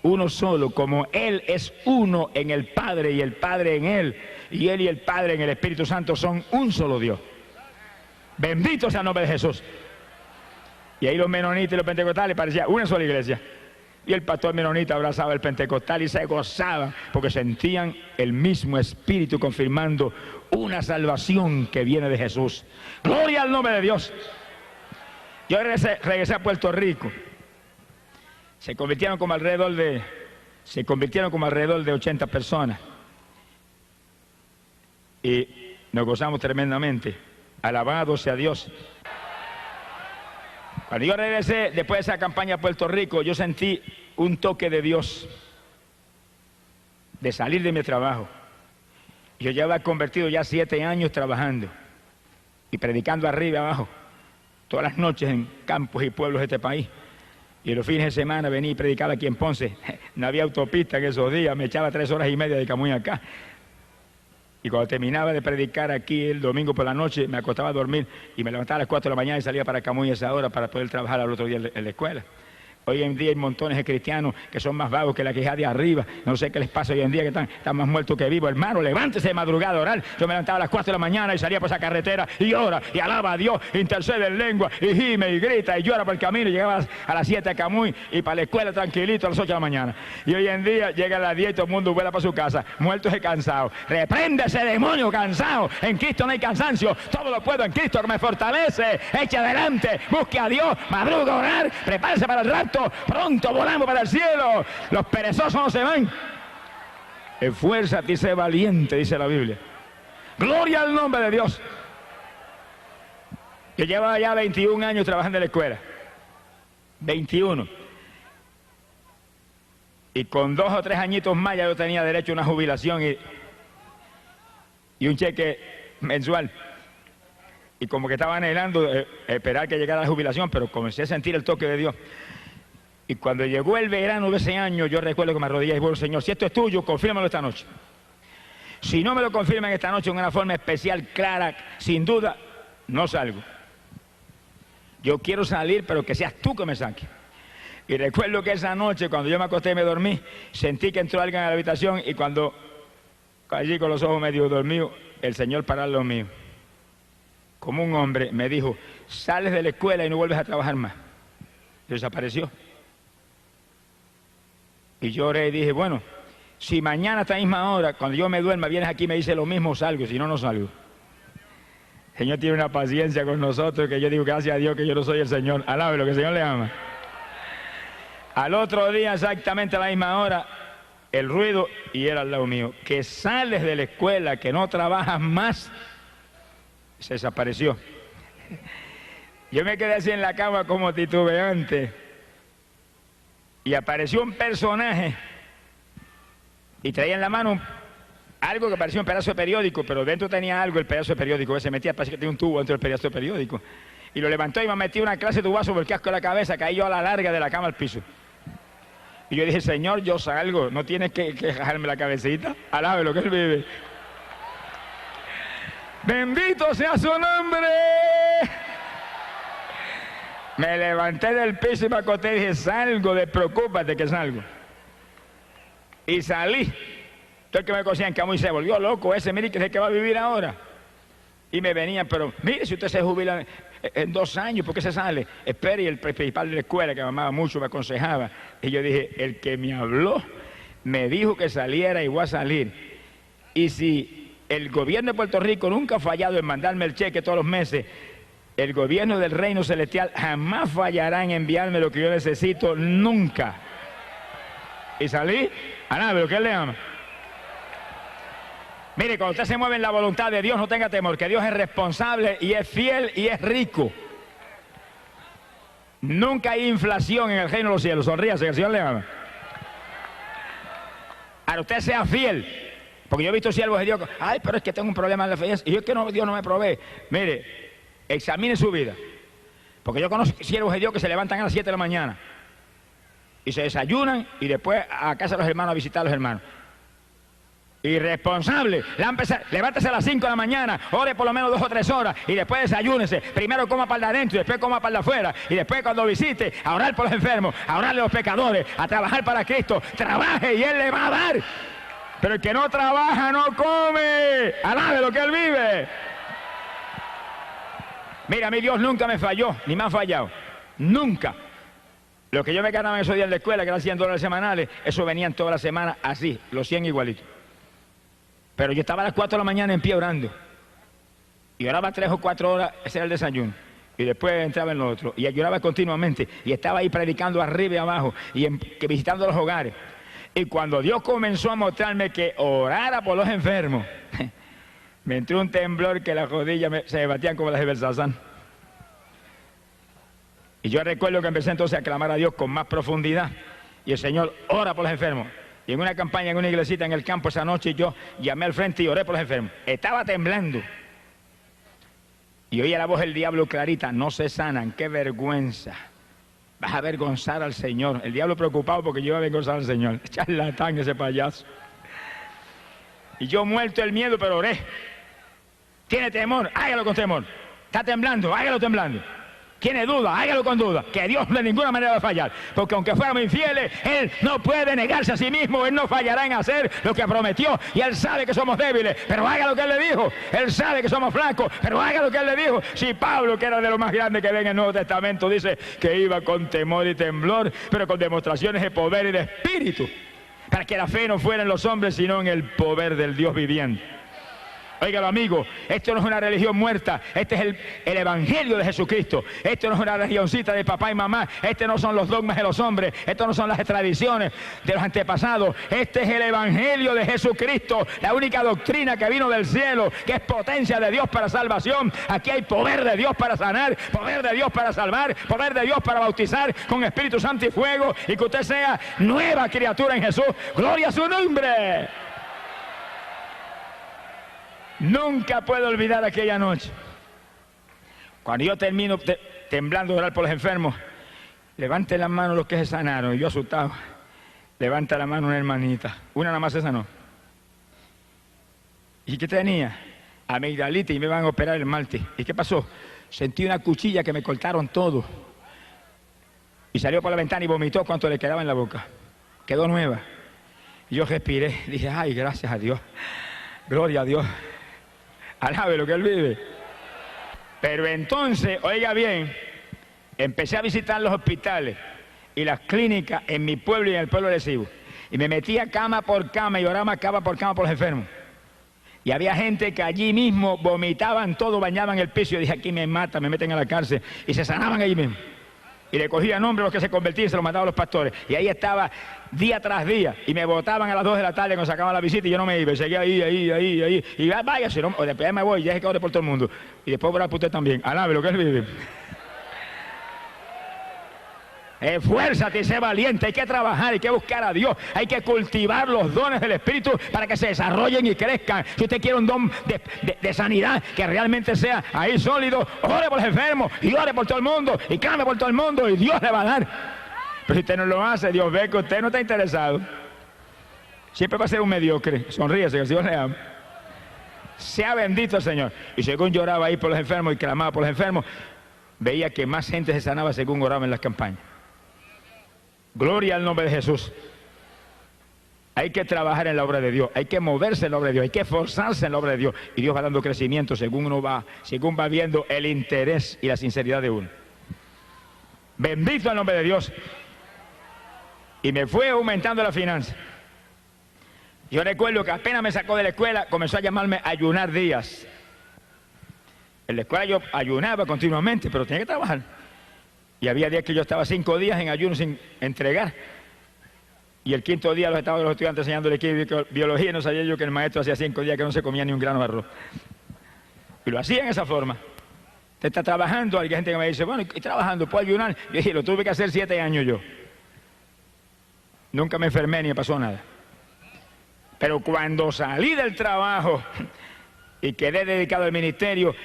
Uno solo, como Él es uno en el Padre y el Padre en Él, y Él y el Padre en el Espíritu Santo son un solo Dios. Bendito sea el nombre de Jesús. Y ahí los menonitas y los pentecostales parecían una sola iglesia. Y el pastor menonita abrazaba al pentecostal y se gozaba porque sentían el mismo Espíritu confirmando una salvación que viene de Jesús. Gloria al nombre de Dios. Yo regresé a Puerto Rico. Se convirtieron como alrededor de 80 personas. Y nos gozamos tremendamente. Alabado sea Dios. Cuando yo regresé, después de esa campaña a Puerto Rico, yo sentí un toque de Dios de salir de mi trabajo. Yo ya había convertido ya 7 años trabajando y predicando arriba y abajo, todas las noches en campos y pueblos de este país. Y los fines de semana venía y predicaba aquí en Ponce. No había autopista en esos días, me echaba 3 horas y media de Camuy acá. Y cuando terminaba de predicar aquí el domingo por la noche, me acostaba a dormir y me levantaba a las 4 de la mañana y salía para Camuy a esa hora para poder trabajar al otro día en la escuela. Hoy en día hay montones de cristianos que son más vagos que la queja de arriba. No sé qué les pasa hoy en día, que están más muertos que vivos. Hermano, levántese de madrugada a orar. Yo me levantaba a las 4 de la mañana y salía por esa carretera y ora y alaba a Dios, intercede en lengua y gime y grita y llora por el camino. Y llegaba a las 7 a Camuy y para la escuela tranquilito a las 8 de la mañana. Y hoy en día llega a las 10 y todo el mundo vuela para su casa, muertos y cansados. Reprende ese demonio cansado. En Cristo no hay cansancio. Todo lo puedo en Cristo que me fortalece. Eche adelante, busque a Dios, madruga a orar, prepárese para el rapto. Pronto volamos para el cielo. Los perezosos no se van. Esfuérzate y sé valiente, dice la Biblia. Gloria al nombre de Dios. Yo llevaba ya 21 años trabajando en la escuela. 21. Y con 2 o 3 añitos más ya yo tenía derecho a una jubilación y un cheque mensual. Y como que estaba anhelando esperar que llegara la jubilación, pero comencé a sentir el toque de Dios. Y cuando llegó el verano de ese año, yo recuerdo que me arrodillé y dije, bueno, Señor, si esto es tuyo, confírmalo esta noche. Si no me lo confirman esta noche en una forma especial, clara, sin duda, no salgo. Yo quiero salir, pero que seas tú que me saques. Y recuerdo que esa noche, cuando yo me acosté y me dormí, sentí que entró alguien a la habitación y cuando allí con los ojos medio dormidos, el Señor paró lo mío. Como un hombre me dijo, sales de la escuela y no vuelves a trabajar más. Desapareció. Y yo oré y dije, bueno, si mañana a esta misma hora, cuando yo me duerma, vienes aquí y me dices lo mismo, salgo, si no, no salgo. El Señor tiene una paciencia con nosotros que yo digo, gracias a Dios que yo no soy el Señor. Alabe lo que el Señor le ama. Al otro día, exactamente a la misma hora, el ruido, y era al lado mío, que sales de la escuela, que no trabajas más, se desapareció. Yo me quedé así en la cama como titubeante. Y apareció un personaje y traía en la mano algo que parecía un pedazo de periódico, pero dentro tenía algo, el pedazo de periódico que se metía, parece que tenía un tubo dentro del pedazo de periódico. Y lo levantó y me metió una clase de tubazo por el casco de la cabeza, caí yo a la larga de la cama al piso. Y yo dije, Señor, yo salgo, no tienes que jalarme la cabecita, alabe lo que Él vive. Bendito sea su nombre. Me levanté del piso y me acosté y dije, salgo, despreocúpate que salgo. Y salí. Todo el que me conocían que se volvió loco ese, mire que es el que va a vivir ahora. Y me venían, pero mire, si usted se jubila en 2 años, ¿por qué se sale? Espere, y el principal de la escuela, que me amaba mucho, me aconsejaba. Y yo dije, el que me habló, me dijo que saliera y voy a salir. Y si el gobierno de Puerto Rico nunca ha fallado en mandarme el cheque todos los meses, el gobierno del reino celestial jamás fallará en enviarme lo que yo necesito, nunca. Y salí, a nada, pero ¿qué le ama? Mire, cuando usted se mueve en la voluntad de Dios, no tenga temor, que Dios es responsable y es fiel y es rico. Nunca hay inflación en el reino de los cielos. Sonríase, que el Señor le ama. Ahora usted sea fiel, porque yo he visto siervos de Dios, ay, pero es que tengo un problema en la fe, y yo es que no, Dios no me provee. Mire, examine su vida, porque yo conozco siervos de Dios que se levantan a las 7 de la mañana y se desayunan y después a casa de los hermanos a visitar a los hermanos. Irresponsable, levántese a las 5 de la mañana, ore por lo menos 2 o 3 horas y después desayúnese. Primero coma para adentro y después coma para afuera. Y después cuando visite, a orar por los enfermos, a orarle a los pecadores, a trabajar para Cristo. Trabaje y Él le va a dar. Pero el que no trabaja no come. Alabe lo que Él vive. Mira, a mí Dios nunca me falló, ni me ha fallado. Nunca. Lo que yo me ganaba en esos días en la escuela, que eran $100 semanales, eso venían toda la semana así, los 100 igualitos. Pero yo estaba a las 4 de la mañana en pie orando. Y oraba 3 o 4 horas, ese era el desayuno. Y después entraba en lo otro. Y lloraba continuamente. Y estaba ahí predicando arriba y abajo. Y visitando los hogares. Y cuando Dios comenzó a mostrarme que orara por los enfermos, me entró un temblor que las rodillas se batían como las de Belsasán. Y yo recuerdo que empecé entonces a clamar a Dios con más profundidad. Y el Señor ora por los enfermos. Y en una campaña, en una iglesita en el campo esa noche, yo llamé al frente y oré por los enfermos. Estaba temblando. Y oía la voz del diablo clarita, no se sanan, qué vergüenza. Vas a avergonzar al Señor. El diablo preocupado porque yo iba a avergonzar al Señor. Charlatán ese payaso. Y yo muerto el miedo, pero oré. ¿Tiene temor? Hágalo con temor. ¿Está temblando? Hágalo temblando. ¿Tiene duda? Hágalo con duda, que Dios de ninguna manera va a fallar, porque aunque fuéramos infieles, Él no puede negarse a sí mismo, Él no fallará en hacer lo que prometió, y Él sabe que somos débiles, pero haga lo que Él le dijo. Él sabe que somos flacos, pero haga lo que Él le dijo. Si Pablo, que era de lo más grande que ve en el Nuevo Testamento, dice que iba con temor y temblor, pero con demostraciones de poder y de espíritu, para que la fe no fuera en los hombres, sino en el poder del Dios viviente. Óigalo, amigo, esto no es una religión muerta, este es el evangelio de Jesucristo. Esto no es una religioncita de papá y mamá, este no son los dogmas de los hombres, esto no son las tradiciones de los antepasados, este es el evangelio de Jesucristo, la única doctrina que vino del cielo, que es potencia de Dios para salvación. Aquí hay poder de Dios para sanar, poder de Dios para salvar, poder de Dios para bautizar con Espíritu Santo y fuego, y que usted sea nueva criatura en Jesús. ¡Gloria a su nombre! Nunca puedo olvidar aquella noche. Cuando yo termino temblando de orar por los enfermos, levante la mano los que se sanaron. Y yo asustado, levanta la mano una hermanita. Una nada más se sanó. ¿Y qué tenía? Amigdalitis, y me van a operar el martes. ¿Y qué pasó? Sentí una cuchilla que me cortaron todo. Y salió por la ventana y vomitó cuanto le quedaba en la boca. Quedó nueva. Y yo respiré. Dije, ay, gracias a Dios. Gloria a Dios. Alabe lo que Él vive. Pero entonces, oiga bien, empecé a visitar los hospitales y las clínicas en mi pueblo y en el pueblo de Cibo. Y me metía cama por cama y oraba cama por los enfermos. Y había gente que allí mismo vomitaban todo, bañaban el piso. Y yo dije, aquí me matan, me meten a la cárcel. Y se sanaban allí mismo. Y le cogía nombre a los que se convertían y se los mandaban a los pastores. Y ahí estaba día tras día. Y me botaban a las 2 de la tarde cuando sacaban la visita y yo no me iba. Y seguía ahí. Y váyase, no, o después me voy, ya es que ore por todo el mundo. Y después orar por usted también. Alabe lo que Él vive. Esfuérzate y sé valiente, hay que trabajar, hay que buscar a Dios, hay que cultivar los dones del Espíritu para que se desarrollen y crezcan. Si usted quiere un don de sanidad que realmente sea ahí sólido, ore por los enfermos y ore por todo el mundo y clame por todo el mundo y Dios le va a dar. Pero si usted no lo hace, Dios ve que usted no está interesado. Siempre va a ser un mediocre. Sonríese, que el Señor le ama. Sea bendito el Señor. Y según lloraba ahí por los enfermos y clamaba por los enfermos, veía que más gente se sanaba según oraba en las campañas. Gloria al nombre de Jesús. Hay que trabajar en la obra de Dios, hay que moverse en la obra de Dios, hay que esforzarse en la obra de Dios. Y Dios va dando crecimiento según según va viendo el interés y la sinceridad de uno. Bendito el nombre de Dios. Y me fue aumentando la finanza. Yo recuerdo que apenas me sacó de la escuela, comenzó a llamarme Ayunar Díaz. En la escuela yo ayunaba continuamente, pero tenía que trabajar. Y había días que yo estaba 5 días en ayuno sin entregar. Y el 5.º día estaba los estudiantes enseñándole biología, y no sabía yo que el maestro hacía 5 días que no se comía ni un grano de arroz. Y lo hacía en esa forma. Usted está trabajando, hay gente que me dice, bueno, y trabajando, ¿puedo ayunar? Yo dije, lo tuve que hacer 7 años yo. Nunca me enfermé ni me pasó nada. Pero cuando salí del trabajo y quedé dedicado al ministerio,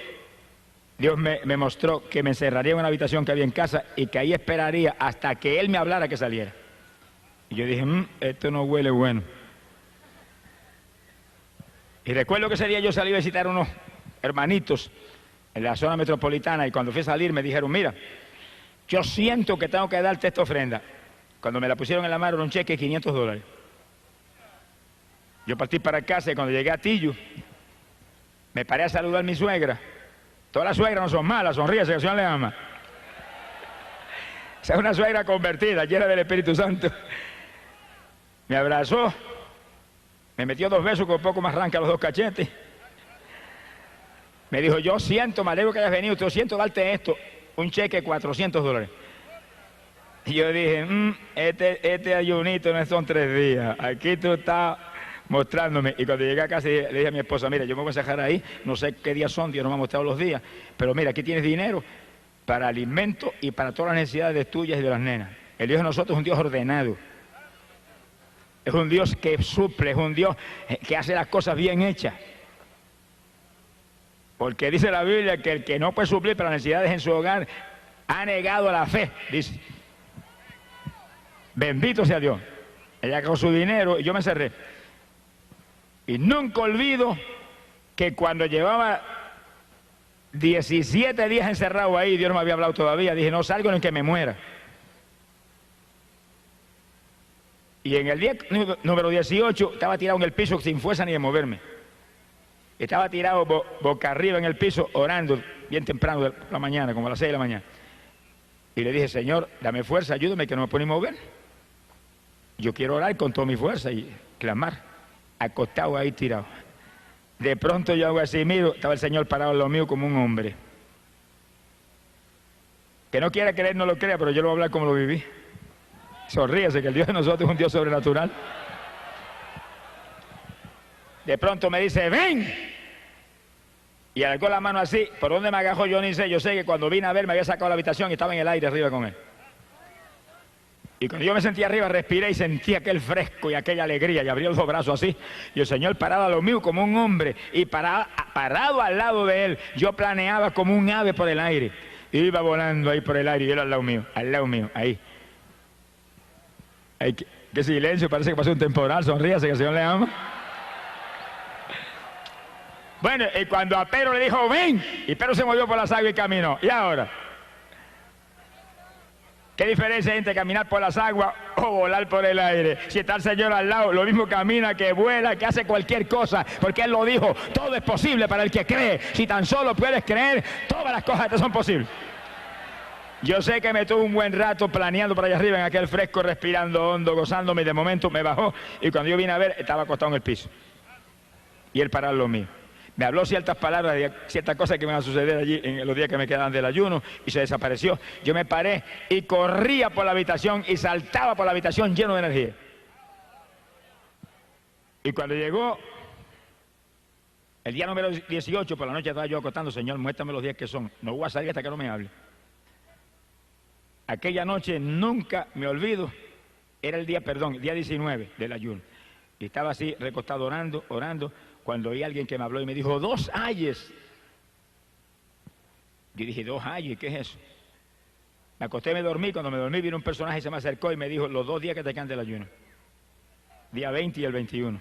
Dios me mostró que me encerraría en una habitación que había en casa y que ahí esperaría hasta que Él me hablara que saliera. Y yo dije, esto no huele bueno. Y recuerdo que ese día yo salí a visitar a unos hermanitos en la zona metropolitana y cuando fui a salir me dijeron, mira, yo siento que tengo que darte esta ofrenda. Cuando me la pusieron en la mano era un cheque de $500. Yo partí para casa y cuando llegué a Tillo, me paré a saludar a mi suegra. Todas las suegras no son malas, sonríese, que el Señor le ama. Esa es una suegra convertida, llena del Espíritu Santo. Me abrazó, me metió 2 besos con un poco más arranca los 2 cachetes. Me dijo, yo siento, me alegro que hayas venido, yo siento darte esto, un cheque de $400. Y yo dije, este ayunito no son 3 días, aquí tú estás mostrándome. Y cuando llegué a casa le dije a mi esposa, mira, yo me voy a sacar ahí, no sé qué días son, Dios no me ha mostrado los días, pero mira, aquí tienes dinero para alimento y para todas las necesidades tuyas y de las nenas. El Dios de nosotros es un Dios ordenado. Es un Dios que suple, es un Dios que hace las cosas bien hechas. Porque dice la Biblia que el que no puede suplir para las necesidades en su hogar ha negado la fe, dice. Bendito sea Dios. Ella con su dinero y yo me encerré. Y nunca olvido que cuando llevaba 17 días encerrado ahí, Dios no me había hablado todavía, dije, no salgo ni que me muera. Y en el día número 18 estaba tirado en el piso sin fuerza ni de moverme. Estaba tirado boca arriba en el piso orando bien temprano de la mañana, como a las 6 de la mañana. Y le dije, Señor, dame fuerza, ayúdame que no me puedo ni mover. Yo quiero orar con toda mi fuerza y clamar, acostado ahí tirado. De pronto yo hago así, miro, estaba el Señor parado en lo mío como un hombre. Que no quiera creer, no lo crea, pero yo lo voy a hablar como lo viví. Sonríese, que el Dios de nosotros es un Dios sobrenatural. De pronto me dice, ven. Y alargó la mano así, ¿por dónde me agajó? Yo ni sé, yo sé que cuando vine a ver me había sacado la habitación y estaba en el aire arriba con él. Y cuando yo me sentía arriba, respiré y sentí aquel fresco y aquella alegría y abrí los 2 brazos así. Y el Señor parado a lo mío como un hombre y parado al lado de él, yo planeaba como un ave por el aire. Iba volando ahí por el aire y él al lado mío, ahí. Ay, qué silencio, parece que pasó un temporal, sonríase que el Señor le ama. Bueno, y cuando a Pedro le dijo, ven, y Pedro se movió por las aguas y caminó. ¿Y ahora? ¿Qué diferencia hay entre caminar por las aguas o volar por el aire? Si está el Señor al lado, lo mismo camina, que vuela, que hace cualquier cosa, porque Él lo dijo, todo es posible para el que cree. Si tan solo puedes creer, todas las cosas te son posibles. Yo sé que me tuve un buen rato planeando por allá arriba en aquel fresco, respirando hondo, gozándome, y de momento me bajó, y cuando yo vine a ver, estaba acostado en el piso. Y él parado lo mío. Me habló ciertas palabras de ciertas cosas que me iban a suceder allí en los días que me quedaban del ayuno, y se desapareció. Yo me paré y corría por la habitación y saltaba por la habitación lleno de energía. Y cuando llegó el día número 18, por la noche estaba yo acostando, Señor, muéstrame los días que son. No voy a salir hasta que no me hable. Aquella noche nunca me olvido, era el día 19 del ayuno. Y estaba así recostado orando, cuando oí a alguien que me habló y me dijo, 2 ayes. Yo dije, 2 ayes, ¿qué es eso? Me acosté y me dormí, cuando me dormí vino un personaje y se me acercó y me dijo, los 2 días que te quedan del ayuno. Día 20 y el 21.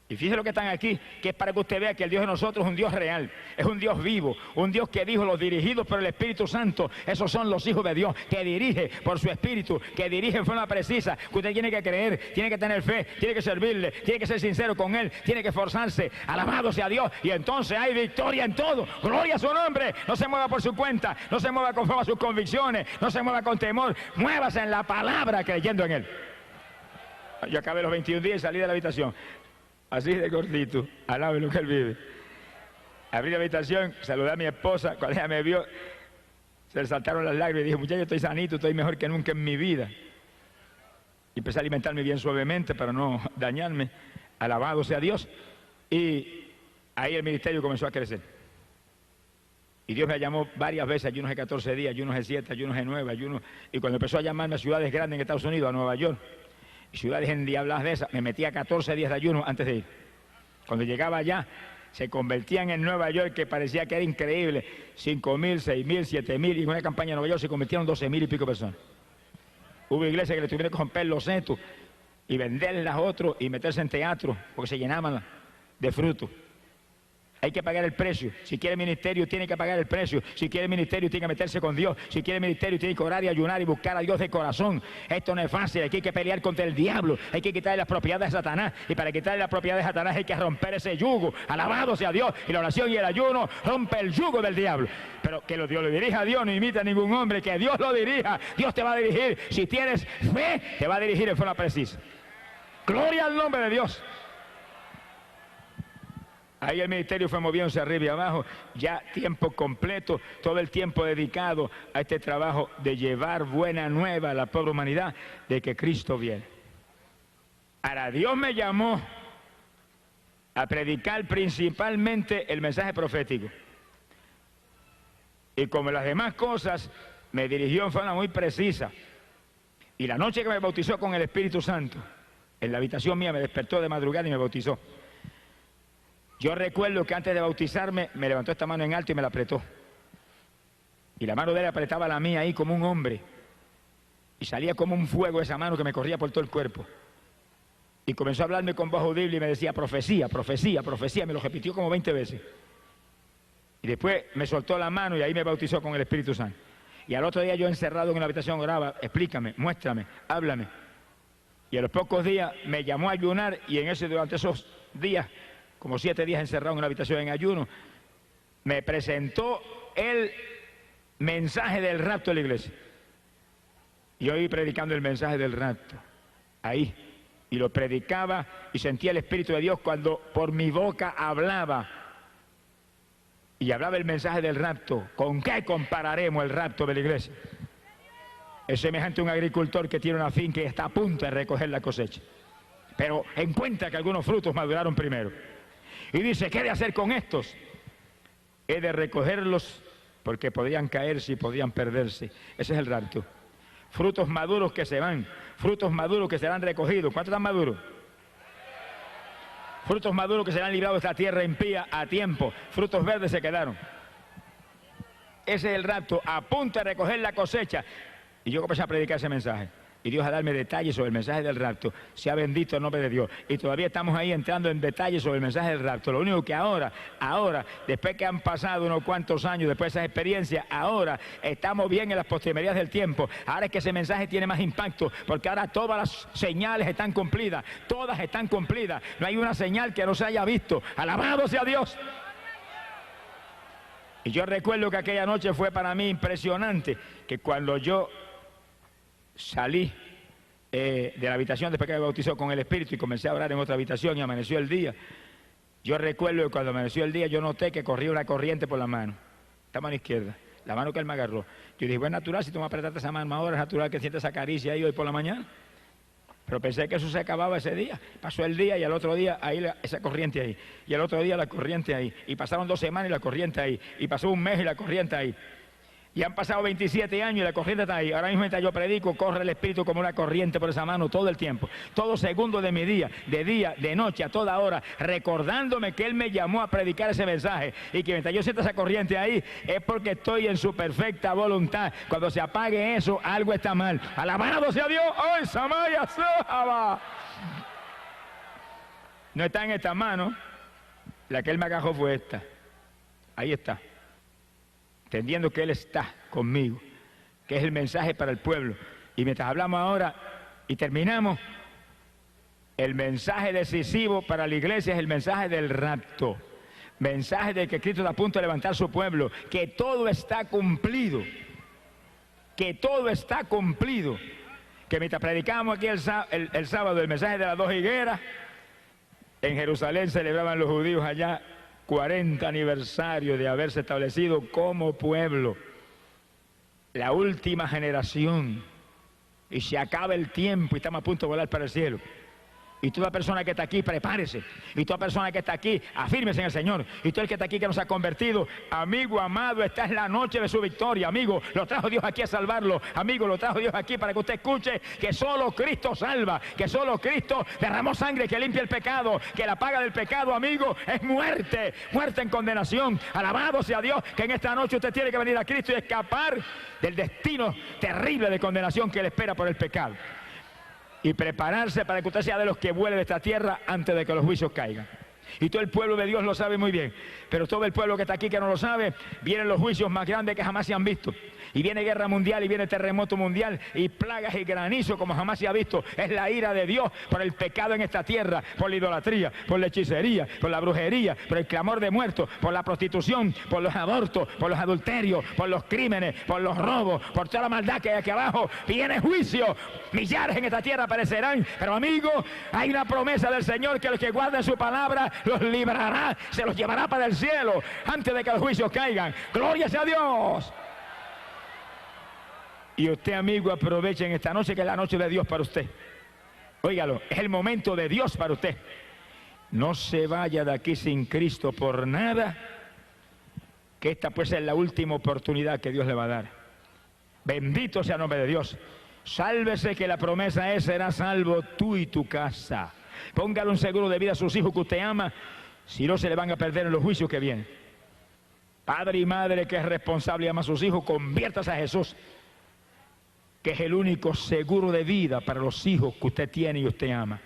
Y fíjense lo que están aquí, que es para que usted vea que el Dios de nosotros es un Dios real, es un Dios vivo, un Dios que dijo los dirigidos por el Espíritu Santo, esos son los hijos de Dios, que dirige por su Espíritu, que dirige en forma precisa, que usted tiene que creer, tiene que tener fe, tiene que servirle, tiene que ser sincero con Él, tiene que esforzarse, alabado sea Dios, y entonces hay victoria en todo, gloria a su nombre, no se mueva por su cuenta, no se mueva conforme a sus convicciones, no se mueva con temor, muévase en la palabra creyendo en Él. Yo acabé los 21 días y salí de la habitación. Así de cortito, alabe lo que Él vive. Abrí la habitación, saludé a mi esposa, cuando ella me vio, se le saltaron las lágrimas y dije, muchacho, estoy sanito, estoy mejor que nunca en mi vida. Y empecé a alimentarme bien suavemente para no dañarme, alabado sea Dios. Y ahí el ministerio comenzó a crecer. Y Dios me llamó varias veces, ayunos de 14 días, ayunos de 7, ayunos de 9, ayunos. Y cuando empezó a llamarme a ciudades grandes en Estados Unidos, a Nueva York, ciudades endiabladas de esas, me metía 14 días de ayuno antes de ir. Cuando llegaba allá, se convertían en Nueva York, que parecía que era increíble, 5.000, 6.000, 7.000, y en una campaña en Nueva York se convirtieron 12.000 y pico personas. Hubo iglesias que le tuvieron que romper los setos y venderlas a otros y meterse en teatro, porque se llenaban de fruto. Hay que pagar el precio. Si quiere ministerio, tiene que pagar el precio. Si quiere ministerio, tiene que meterse con Dios. Si quiere ministerio, tiene que orar y ayunar y buscar a Dios de corazón. Esto no es fácil. Hay que pelear contra el diablo. Hay que quitarle las propiedades de Satanás. Y para quitarle las propiedades de Satanás hay que romper ese yugo. Alabado sea Dios. Y la oración y el ayuno rompe el yugo del diablo. Pero que Dios lo dirija a Dios, no imita a ningún hombre. Que Dios lo dirija. Dios te va a dirigir. Si tienes fe, te va a dirigir en forma precisa. Gloria al nombre de Dios. Ahí el ministerio fue moviéndose arriba y abajo, ya tiempo completo, todo el tiempo dedicado a este trabajo de llevar buena nueva a la pobre humanidad de que Cristo viene. Ahora, Dios me llamó a predicar principalmente el mensaje profético. Y como las demás cosas, me dirigió en forma muy precisa. Y la noche que me bautizó con el Espíritu Santo, en la habitación mía me despertó de madrugada y me bautizó. Yo recuerdo que antes de bautizarme me levantó esta mano en alto y me la apretó. Y la mano de él apretaba la mía ahí como un hombre. Y salía como un fuego esa mano que me corría por todo el cuerpo. Y comenzó a hablarme con voz audible y me decía profecía, profecía, profecía. Me lo repitió como 20 veces. Y después me soltó la mano y ahí me bautizó con el Espíritu Santo. Y al otro día yo encerrado en la habitación oraba, explícame, muéstrame, háblame. Y a los pocos días me llamó a ayunar y durante esos días, como 7 días encerrado en una habitación en ayuno, me presentó el mensaje del rapto de la iglesia. Y yo iba predicando el mensaje del rapto, ahí, y lo predicaba y sentía el Espíritu de Dios cuando por mi boca hablaba, y hablaba el mensaje del rapto. ¿Con qué compararemos el rapto de la iglesia? Es semejante a un agricultor que tiene una finca y está a punto de recoger la cosecha, pero encuentra que algunos frutos maduraron primero. Y dice, ¿qué he de hacer con estos? He de recogerlos porque podrían caerse y podrían perderse. Ese es el rapto. Frutos maduros que se van, frutos maduros que serán recogidos. ¿Cuántos están maduros? Frutos maduros que serán librados de esta tierra impía a tiempo. Frutos verdes se quedaron. Ese es el rapto, a punto de recoger la cosecha. Y yo comencé a predicar ese mensaje. Y Dios a darme detalles sobre el mensaje del rapto. Sea bendito el nombre de Dios. Y todavía estamos ahí entrando en detalles sobre el mensaje del rapto. Lo único que ahora, después que han pasado unos cuantos años, después de esas experiencias, ahora estamos bien en las postrimerías del tiempo. Ahora es que ese mensaje tiene más impacto, porque ahora todas las señales están cumplidas. Todas están cumplidas. No hay una señal que no se haya visto. Alabado sea Dios. Y yo recuerdo que aquella noche fue para mí impresionante, que cuando yo salí de la habitación después que me bautizó con el Espíritu y comencé a orar en otra habitación y amaneció el día. Yo recuerdo que cuando amaneció el día yo noté que corría una corriente por la mano, esta mano izquierda, la mano que él me agarró. Yo dije, bueno, es natural, si tú me apretaste esa mano ahora, es natural que sientas esa caricia ahí hoy por la mañana. Pero pensé que eso se acababa ese día. Pasó el día y al otro día ahí esa corriente ahí. Y al otro día la corriente ahí. Y pasaron 2 semanas y la corriente ahí. Y pasó un mes y la corriente ahí. Y han pasado 27 años y la corriente está ahí. Ahora mismo mientras yo predico, corre el Espíritu como una corriente por esa mano todo el tiempo. Todo segundo de mi día, de noche, a toda hora, recordándome que Él me llamó a predicar ese mensaje. Y que mientras yo sienta esa corriente ahí, es porque estoy en su perfecta voluntad. Cuando se apague eso, algo está mal. Alabado sea Dios. ¡Ay, Samaya Sahaba! no está en esta mano, la que Él me agajó fue esta. Ahí está. Entendiendo que Él está conmigo, que es el mensaje para el pueblo. Y mientras hablamos ahora y terminamos, el mensaje decisivo para la iglesia es el mensaje del rapto. Mensaje de que Cristo está a punto de levantar su pueblo, que todo está cumplido. Que todo está cumplido. Que mientras predicábamos aquí el sábado el mensaje de las 2 higueras, en Jerusalén celebraban los judíos allá 40 aniversario de haberse establecido como pueblo, la última generación, y se acaba el tiempo y estamos a punto de volar para el cielo. Y toda persona que está aquí, prepárese. Y toda persona que está aquí, afírmese en el Señor. Y todo el que está aquí, que nos ha convertido, amigo amado, esta es la noche de su victoria. Amigo, lo trajo Dios aquí a salvarlo. Amigo, lo trajo Dios aquí para que usted escuche que solo Cristo salva, que solo Cristo derramó sangre que limpia el pecado, que la paga del pecado, amigo, es muerte, muerte en condenación. Alabado sea Dios, que en esta noche usted tiene que venir a Cristo y escapar del destino terrible de condenación que le espera por el pecado. Y prepararse para que usted sea de los que vuele de esta tierra antes de que los juicios caigan. Y todo el pueblo de Dios lo sabe muy bien, pero todo el pueblo que está aquí que no lo sabe, vienen los juicios más grandes que jamás se han visto. Y viene guerra mundial, y viene terremoto mundial, y plagas y granizo como jamás se ha visto. Es la ira de Dios por el pecado en esta tierra, por la idolatría, por la hechicería, por la brujería, por el clamor de muertos, por la prostitución, por los abortos, por los adulterios, por los crímenes, por los robos, por toda la maldad que hay aquí abajo. Viene juicio, millares en esta tierra aparecerán, pero amigo, hay una promesa del Señor que los que guarden su palabra los librará, se los llevará para el cielo antes de que los juicios caigan. ¡Gloria sea a Dios! Y usted, amigo, aproveche en esta noche, que es la noche de Dios para usted. Óigalo, es el momento de Dios para usted. No se vaya de aquí sin Cristo por nada, que esta pues es la última oportunidad que Dios le va a dar. Bendito sea el nombre de Dios. Sálvese, que la promesa es: serás salvo tú y tu casa. Póngale un seguro de vida a sus hijos que usted ama, si no se le van a perder en los juicios que vienen. Padre y madre que es responsable y ama a sus hijos, conviértase a Jesús, que es el único seguro de vida para los hijos que usted tiene y usted ama.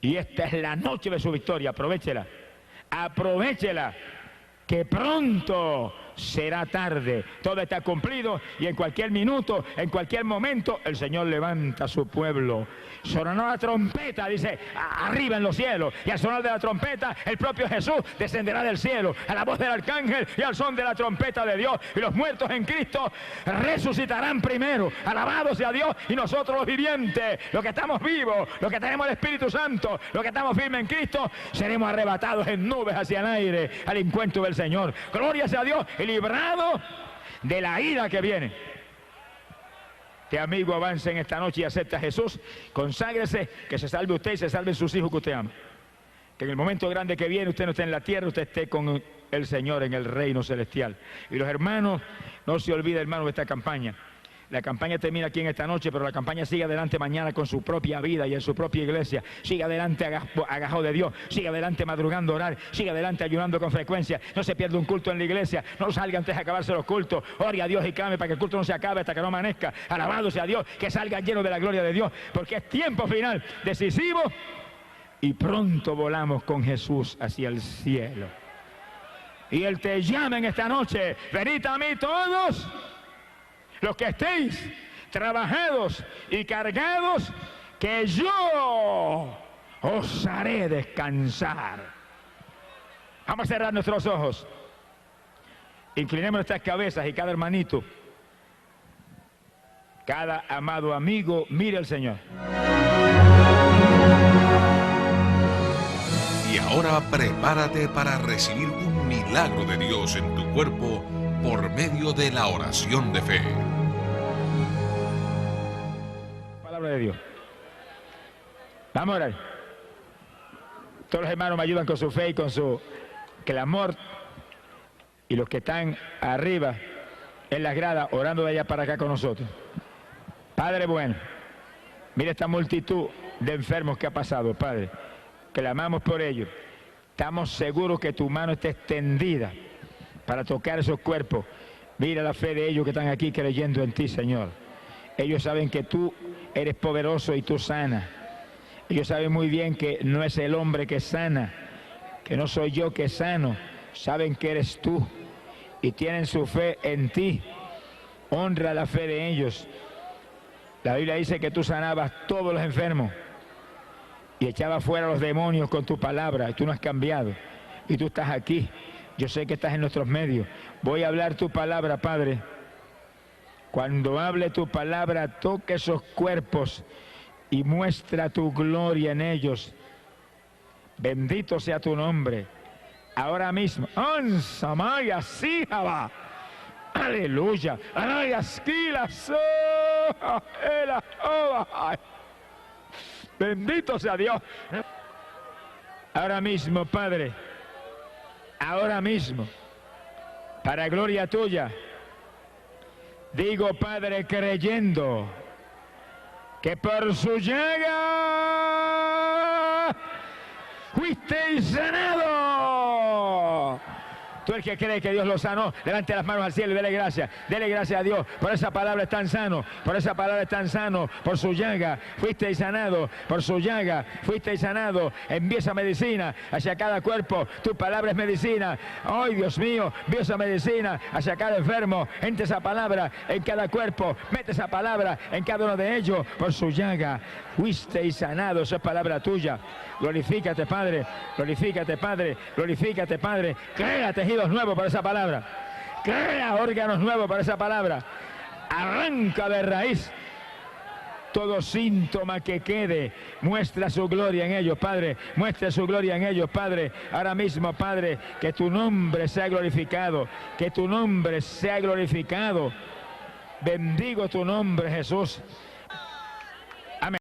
Y esta es la noche de su victoria, aprovéchela, aprovechela, que pronto será tarde. Todo está cumplido y en cualquier minuto, en cualquier momento, el Señor levanta a su pueblo. Sonará la trompeta, dice, arriba en los cielos, y al sonar de la trompeta, el propio Jesús descenderá del cielo, a la voz del arcángel y al son de la trompeta de Dios, y los muertos en Cristo resucitarán primero. Alabado sea Dios. Y nosotros los vivientes, los que estamos vivos, los que tenemos el Espíritu Santo, los que estamos firmes en Cristo, seremos arrebatados en nubes hacia el aire al encuentro del Señor. Gloria sea a Dios, y librado de la ira que viene. Este amigo avance en esta noche y acepta a Jesús. Conságrese, que se salve usted y se salven sus hijos que usted ama. Que en el momento grande que viene usted no esté en la tierra, usted esté con el Señor en el reino celestial. Y los hermanos, no se olvide, hermanos, de esta campaña. La campaña termina aquí en esta noche, pero la campaña sigue adelante mañana con su propia vida y en su propia iglesia. Sigue adelante agajado de Dios, sigue adelante madrugando a orar, sigue adelante ayunando con frecuencia. No se pierda un culto en la iglesia, no salga antes de acabarse los cultos. Ore a Dios y clame para que el culto no se acabe hasta que no amanezca. Alabado sea Dios, que salga lleno de la gloria de Dios, porque es tiempo final, decisivo, y pronto volamos con Jesús hacia el cielo. Y Él te llama en esta noche: venid a mí todos los que estéis trabajados y cargados, que yo os haré descansar. Vamos a cerrar nuestros ojos, inclinemos nuestras cabezas, y cada hermanito, cada amado amigo, mire al Señor. Y ahora prepárate para recibir un milagro de Dios en tu cuerpo por medio de la oración de fe. Palabra de Dios. Vamos a orar. Todos los hermanos me ayudan con su fe y con su clamor. Y los que están arriba en las gradas, orando de allá para acá con nosotros. Padre bueno, mira esta multitud de enfermos que ha pasado, Padre. Clamamos por ellos. Estamos seguros que tu mano está extendida para tocar esos cuerpos. Mira la fe de ellos que están aquí creyendo en ti, Señor. Ellos saben que tú eres poderoso y tú sanas. Ellos saben muy bien que no es el hombre que sana, que no soy yo que sano. Saben que eres tú y tienen su fe en ti. Honra la fe de ellos. La Biblia dice que tú sanabas todos los enfermos y echabas fuera a los demonios con tu palabra, y tú no has cambiado. Y tú estás aquí. Yo sé que estás en nuestros medios. Voy a hablar tu palabra, Padre. Cuando hable tu palabra, toque esos cuerpos y muestra tu gloria en ellos. Bendito sea tu nombre. Ahora mismo. ¡Ansamaya Sijaba! ¡Aleluya! Bendito sea Dios. Ahora mismo, Padre. Ahora mismo. Para gloria tuya. Digo, Padre, creyendo que por su llaga fuisteis sanado. Tú el que cree que Dios lo sanó, levante las manos al cielo y dele gracias a Dios, por esa palabra es tan sano, por esa palabra es tan sano, por su llaga fuisteis sanado, por su llaga fuisteis sanado. Envía esa medicina hacia cada cuerpo, tu palabra es medicina. ¡Ay, Dios mío! Envía esa medicina hacia cada enfermo, entre esa palabra en cada cuerpo, mete esa palabra en cada uno de ellos, por su llaga fuisteis sanado. Esa es palabra tuya. Glorifícate, Padre, glorifícate, Padre, glorifícate, Padre. Crea tejidos nuevos para esa palabra. Crea órganos nuevos para esa palabra. Arranca de raíz todo síntoma que quede. Muestra su gloria en ellos, Padre. Muestra su gloria en ellos, Padre. Ahora mismo, Padre, que tu nombre sea glorificado. Que tu nombre sea glorificado. Bendigo tu nombre, Jesús.